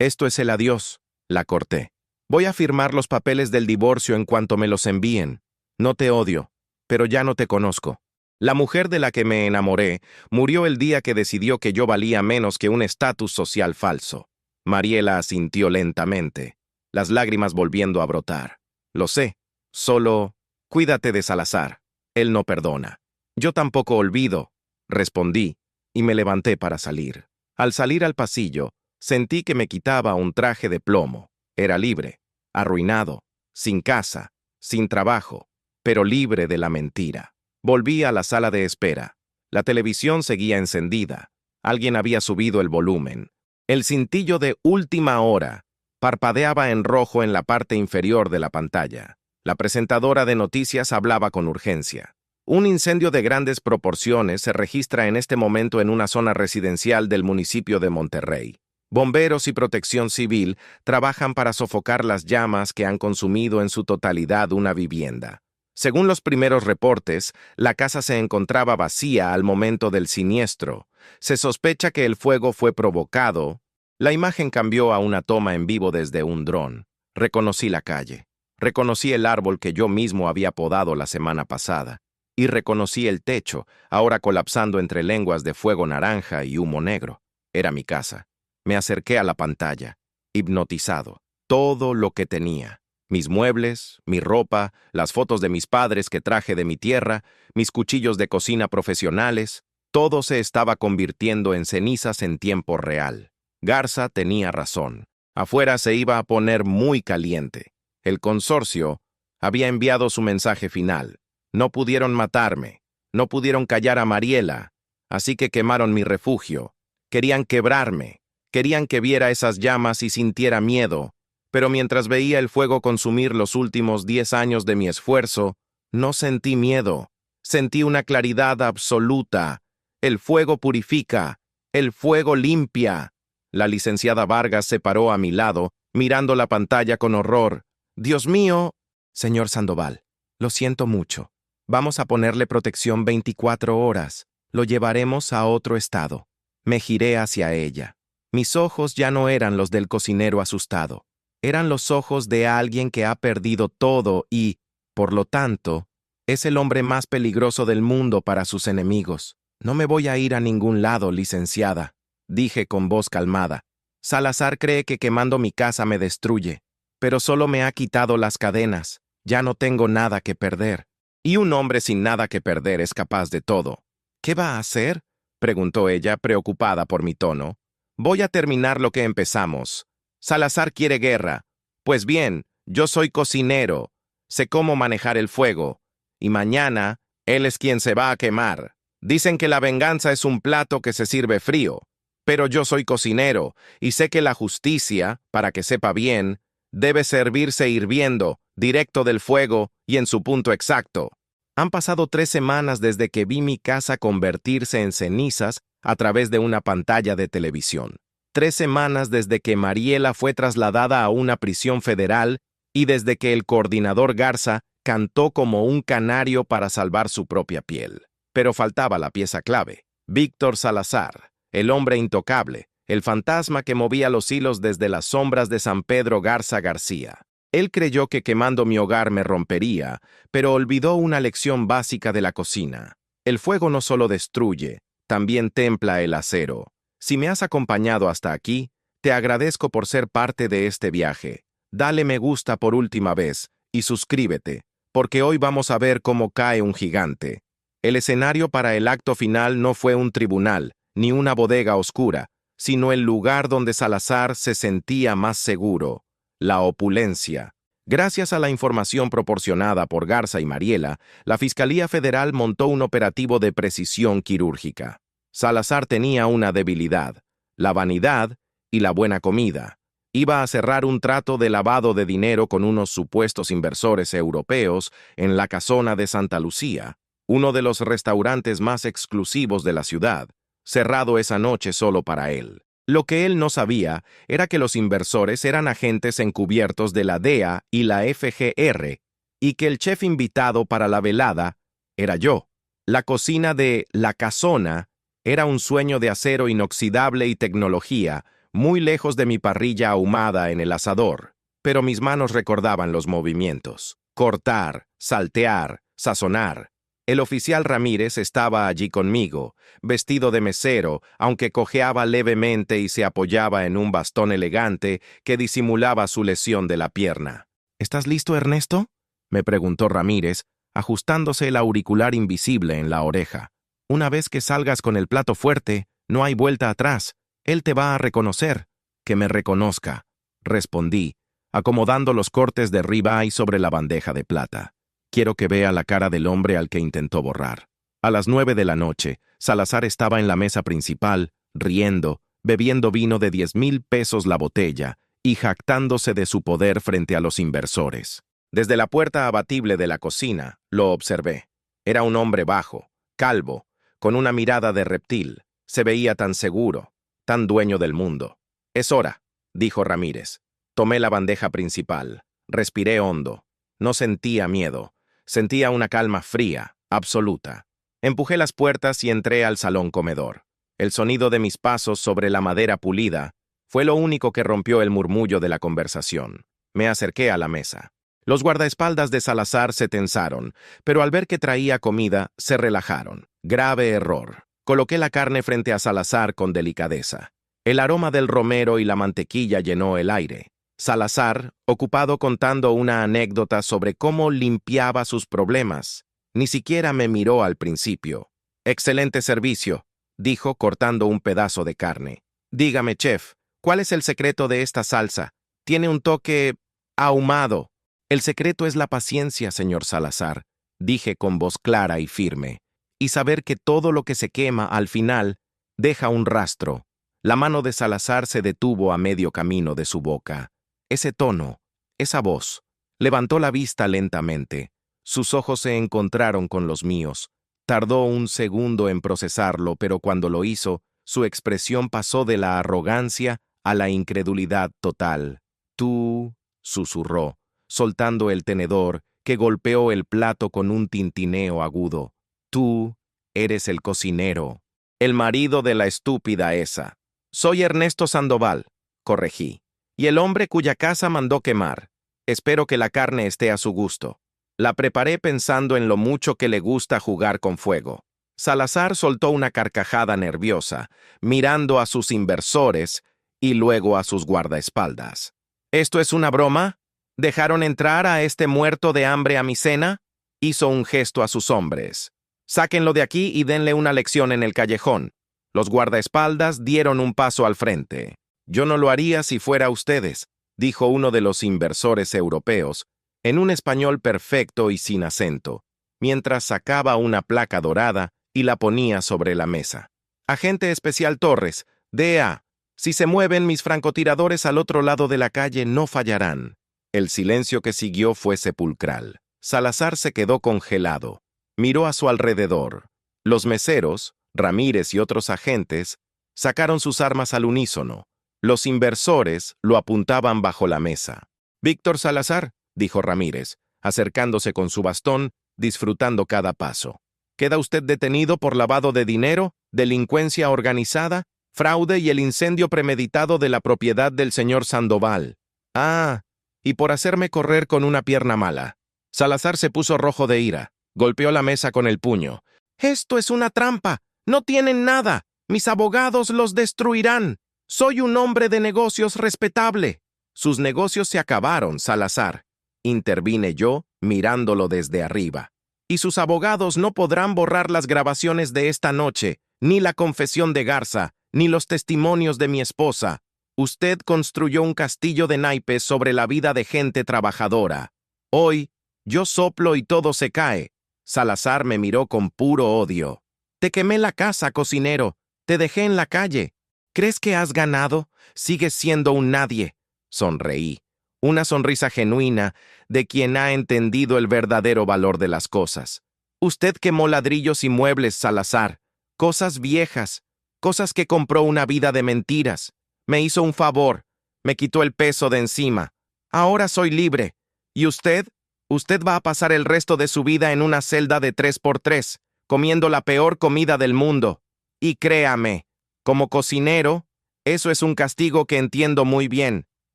esto es el adiós», la corté. «Voy a firmar los papeles del divorcio en cuanto me los envíen. No te odio, pero ya no te conozco. La mujer de la que me enamoré murió el día que decidió que yo valía menos que un estatus social falso». Mariela asintió lentamente, las lágrimas volviendo a brotar. «Lo sé, solo cuídate de Salazar. Él no perdona». «Yo tampoco olvido», respondí, y me levanté para salir. Al salir al pasillo, sentí que me quitaba un traje de plomo. Era libre, arruinado, sin casa, sin trabajo, pero libre de la mentira. Volví a la sala de espera. La televisión seguía encendida. Alguien había subido el volumen. El cintillo de última hora parpadeaba en rojo en la parte inferior de la pantalla. La presentadora de noticias hablaba con urgencia. Un incendio de grandes proporciones se registra en este momento en una zona residencial del municipio de Monterrey. Bomberos y Protección Civil trabajan para sofocar las llamas que han consumido en su totalidad una vivienda. Según los primeros reportes, la casa se encontraba vacía al momento del siniestro. Se sospecha que el fuego fue provocado. La imagen cambió a una toma en vivo desde un dron. Reconocí la calle. Reconocí el árbol que yo mismo había podado la semana pasada. Y reconocí el techo, ahora colapsando entre lenguas de fuego naranja y humo negro. Era mi casa. Me acerqué a la pantalla, hipnotizado. Todo lo que tenía. Mis muebles, mi ropa, las fotos de mis padres que traje de mi tierra, mis cuchillos de cocina profesionales, todo se estaba convirtiendo en cenizas en tiempo real. Garza tenía razón. Afuera se iba a poner muy caliente. El consorcio había enviado su mensaje final. No pudieron matarme, no pudieron callar a Mariela, así que quemaron mi refugio. Querían quebrarme, querían que viera esas llamas y sintiera miedo. Pero mientras veía el fuego consumir los últimos 10 años de mi esfuerzo, no sentí miedo. Sentí una claridad absoluta. El fuego purifica. El fuego limpia. La licenciada Vargas se paró a mi lado, mirando la pantalla con horror. «Dios mío». «Señor Sandoval, lo siento mucho. Vamos a ponerle protección 24 horas. Lo llevaremos a otro estado». Me giré hacia ella. Mis ojos ya no eran los del cocinero asustado. Eran los ojos de alguien que ha perdido todo y, por lo tanto, es el hombre más peligroso del mundo para sus enemigos. «No me voy a ir a ningún lado, licenciada», dije con voz calmada. «Salazar cree que quemando mi casa me destruye, pero solo me ha quitado las cadenas. Ya no tengo nada que perder. Y un hombre sin nada que perder es capaz de todo». «¿Qué va a hacer?», preguntó ella, preocupada por mi tono. «Voy a terminar lo que empezamos. Salazar quiere guerra. Pues bien, yo soy cocinero. Sé cómo manejar el fuego. Y mañana, él es quien se va a quemar. Dicen que la venganza es un plato que se sirve frío. Pero yo soy cocinero, y sé que la justicia, para que sepa bien, debe servirse hirviendo, directo del fuego y en su punto exacto. Han pasado 3 semanas desde que vi mi casa convertirse en cenizas a través de una pantalla de televisión. 3 semanas desde que Mariela fue trasladada a una prisión federal y desde que el coordinador Garza cantó como un canario para salvar su propia piel. Pero faltaba la pieza clave: Víctor Salazar, el hombre intocable, el fantasma que movía los hilos desde las sombras de San Pedro Garza García. Él creyó que quemando mi hogar me rompería, pero olvidó una lección básica de la cocina. El fuego no solo destruye, también templa el acero. Si me has acompañado hasta aquí, te agradezco por ser parte de este viaje. Dale me gusta por última vez y suscríbete, porque hoy vamos a ver cómo cae un gigante. El escenario para el acto final no fue un tribunal, ni una bodega oscura, sino el lugar donde Salazar se sentía más seguro: la opulencia. Gracias a la información proporcionada por Garza y Mariela, la Fiscalía Federal montó un operativo de precisión quirúrgica. Salazar tenía una debilidad: la vanidad y la buena comida. Iba a cerrar un trato de lavado de dinero con unos supuestos inversores europeos en la Casona de Santa Lucía, uno de los restaurantes más exclusivos de la ciudad, cerrado esa noche solo para él. Lo que él no sabía era que los inversores eran agentes encubiertos de la DEA y la FGR, y que el chef invitado para la velada era yo. La cocina de La Casona era un sueño de acero inoxidable y tecnología, muy lejos de mi parrilla ahumada en el asador, pero mis manos recordaban los movimientos: cortar, saltear, sazonar. El oficial Ramírez estaba allí conmigo, vestido de mesero, aunque cojeaba levemente y se apoyaba en un bastón elegante que disimulaba su lesión de la pierna. ¿Estás listo, Ernesto?, me preguntó Ramírez, ajustándose el auricular invisible en la oreja. Una vez que salgas con el plato fuerte, no hay vuelta atrás. Él te va a reconocer. Que me reconozca, respondí, acomodando los cortes de ribeye sobre la bandeja de plata. Quiero que vea la cara del hombre al que intentó borrar. A las 9 de la noche, Salazar estaba en la mesa principal, riendo, bebiendo vino de 10,000 pesos la botella y jactándose de su poder frente a los inversores. Desde la puerta abatible de la cocina, lo observé. Era un hombre bajo, calvo, con una mirada de reptil. Se veía tan seguro, tan dueño del mundo. «Es hora», dijo Ramírez. Tomé la bandeja principal. Respiré hondo. No sentía miedo. Sentía una calma fría, absoluta. Empujé las puertas y entré al salón comedor. El sonido de mis pasos sobre la madera pulida fue lo único que rompió el murmullo de la conversación. Me acerqué a la mesa. Los guardaespaldas de Salazar se tensaron, pero al ver que traía comida, se relajaron. Grave error. Coloqué la carne frente a Salazar con delicadeza. El aroma del romero y la mantequilla llenó el aire. Salazar, ocupado contando una anécdota sobre cómo limpiaba sus problemas, ni siquiera me miró al principio. «Excelente servicio», dijo cortando un pedazo de carne. «Dígame, chef, ¿cuál es el secreto de esta salsa? Tiene un toque ahumado». «El secreto es la paciencia, señor Salazar», dije con voz clara y firme, «y saber que todo lo que se quema al final deja un rastro». La mano de Salazar se detuvo a medio camino de su boca. Ese tono, esa voz. Levantó la vista lentamente. Sus ojos se encontraron con los míos. Tardó un segundo en procesarlo, pero cuando lo hizo, su expresión pasó de la arrogancia a la incredulidad total. «Tú», susurró, soltando el tenedor, que golpeó el plato con un tintineo agudo. «Tú eres el cocinero, el marido de la estúpida esa». «Soy Ernesto Sandoval», corregí, «y el hombre cuya casa mandó quemar. Espero que la carne esté a su gusto. La preparé pensando en lo mucho que le gusta jugar con fuego». Salazar soltó una carcajada nerviosa, mirando a sus inversores y luego a sus guardaespaldas. «¿Esto es una broma? ¿Dejaron entrar a este muerto de hambre a mi cena?», hizo un gesto a sus hombres. «Sáquenlo de aquí y denle una lección en el callejón». Los guardaespaldas dieron un paso al frente. Yo no lo haría si fuera ustedes, dijo uno de los inversores europeos, en un español perfecto y sin acento, mientras sacaba una placa dorada y la ponía sobre la mesa. Agente especial Torres, DEA, si se mueven mis francotiradores al otro lado de la calle no fallarán. El silencio que siguió fue sepulcral. Salazar se quedó congelado. Miró a su alrededor. Los meseros, Ramírez y otros agentes, sacaron sus armas al unísono. Los inversores lo apuntaban bajo la mesa. «Víctor Salazar», dijo Ramírez, acercándose con su bastón, disfrutando cada paso. «Queda usted detenido por lavado de dinero, delincuencia organizada, fraude y el incendio premeditado de la propiedad del señor Sandoval. Ah, y por hacerme correr con una pierna mala». Salazar se puso rojo de ira. Golpeó la mesa con el puño. «Esto es una trampa. No tienen nada. Mis abogados los destruirán. Soy un hombre de negocios respetable». «Sus negocios se acabaron, Salazar», intervine yo, mirándolo desde arriba. «Y sus abogados no podrán borrar las grabaciones de esta noche, ni la confesión de Garza, ni los testimonios de mi esposa. Usted construyó un castillo de naipes sobre la vida de gente trabajadora. Hoy, yo soplo y todo se cae». Salazar me miró con puro odio. «Te quemé la casa, cocinero. Te dejé en la calle. ¿Crees que has ganado? Sigues siendo un nadie». Sonreí. Una sonrisa genuina de quien ha entendido el verdadero valor de las cosas. «Usted quemó ladrillos y muebles, Salazar. Cosas viejas. Cosas que compró una vida de mentiras. Me hizo un favor. Me quitó el peso de encima. Ahora soy libre. ¿Y usted? Usted va a pasar el resto de su vida en una celda de 3x3, comiendo la peor comida del mundo. Y créame, como cocinero, eso es un castigo que entiendo muy bien».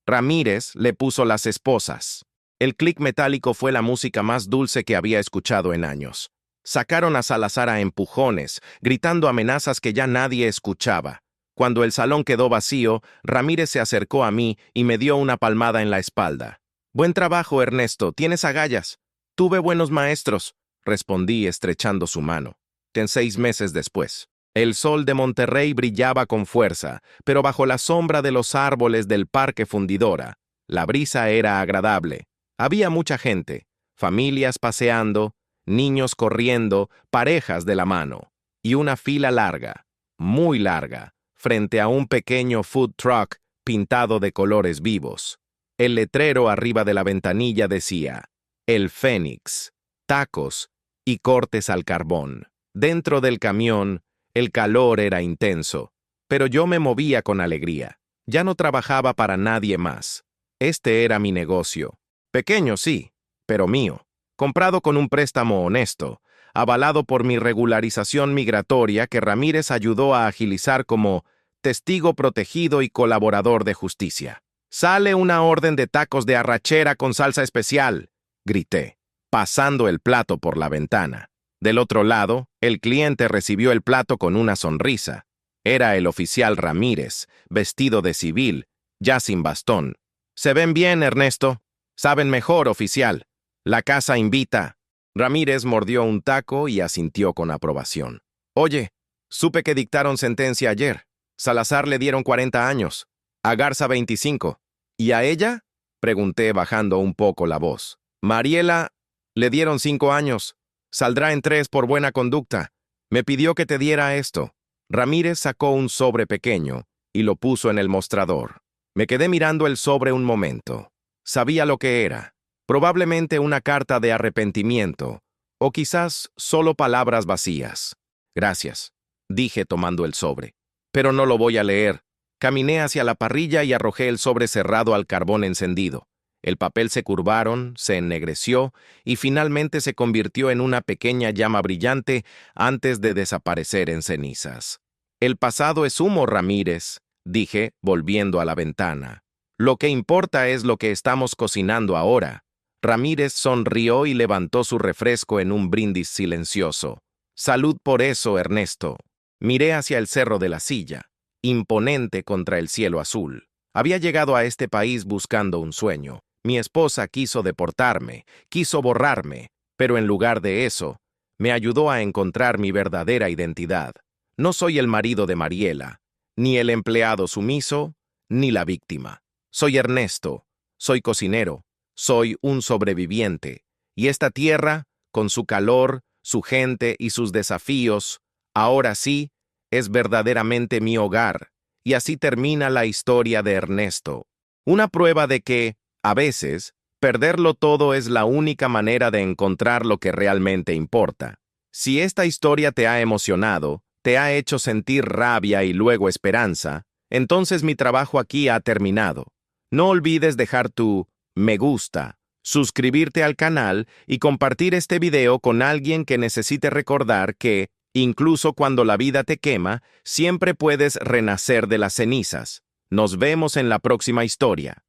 Ramírez le puso las esposas. El clic metálico fue la música más dulce que había escuchado en años. Sacaron a Salazar a empujones, gritando amenazas que ya nadie escuchaba. Cuando el salón quedó vacío, Ramírez se acercó a mí y me dio una palmada en la espalda. «Buen trabajo, Ernesto, tienes agallas». «Tuve buenos maestros», respondí estrechando su mano. 6 meses después. El sol de Monterrey brillaba con fuerza, pero bajo la sombra de los árboles del Parque Fundidora, la brisa era agradable. Había mucha gente, familias paseando, niños corriendo, parejas de la mano, y una fila larga, muy larga, frente a un pequeño food truck pintado de colores vivos. El letrero arriba de la ventanilla decía, «El Fénix, tacos y cortes al carbón». Dentro del camión, el calor era intenso, pero yo me movía con alegría. Ya no trabajaba para nadie más. Este era mi negocio. Pequeño, sí, pero mío. Comprado con un préstamo honesto, avalado por mi regularización migratoria que Ramírez ayudó a agilizar como testigo protegido y colaborador de justicia. «Sale una orden de tacos de arrachera con salsa especial», grité, pasando el plato por la ventana. Del otro lado, el cliente recibió el plato con una sonrisa. Era el oficial Ramírez, vestido de civil, ya sin bastón. «Se ven bien, Ernesto. Saben mejor, oficial. La casa invita». Ramírez mordió un taco y asintió con aprobación. «Oye, supe que dictaron sentencia ayer. Salazar le dieron 40 años. A Garza 25. ¿Y a ella?», pregunté bajando un poco la voz. «Mariela, le dieron 5 años. Saldrá en 3 por buena conducta. Me pidió que te diera esto». Ramírez sacó un sobre pequeño y lo puso en el mostrador. Me quedé mirando el sobre un momento. Sabía lo que era. Probablemente una carta de arrepentimiento, o quizás solo palabras vacías. «Gracias», dije tomando el sobre. «Pero no lo voy a leer». Caminé hacia la parrilla y arrojé el sobre cerrado al carbón encendido. El papel se curvaron, se ennegreció y finalmente se convirtió en una pequeña llama brillante antes de desaparecer en cenizas. «El pasado es humo, Ramírez», dije, volviendo a la ventana. «Lo que importa es lo que estamos cocinando ahora». Ramírez sonrió y levantó su refresco en un brindis silencioso. «Salud por eso, Ernesto». Miré hacia el cerro de la Silla, imponente contra el cielo azul. Había llegado a este país buscando un sueño. Mi esposa quiso deportarme, quiso borrarme, pero en lugar de eso, me ayudó a encontrar mi verdadera identidad. No soy el marido de Mariela, ni el empleado sumiso, ni la víctima. Soy Ernesto, soy cocinero, soy un sobreviviente. Y esta tierra, con su calor, su gente y sus desafíos, ahora sí, es verdaderamente mi hogar. Y así termina la historia de Ernesto. Una prueba de que, a veces, perderlo todo es la única manera de encontrar lo que realmente importa. Si esta historia te ha emocionado, te ha hecho sentir rabia y luego esperanza, entonces mi trabajo aquí ha terminado. No olvides dejar tu me gusta, suscribirte al canal y compartir este video con alguien que necesite recordar que, incluso cuando la vida te quema, siempre puedes renacer de las cenizas. Nos vemos en la próxima historia.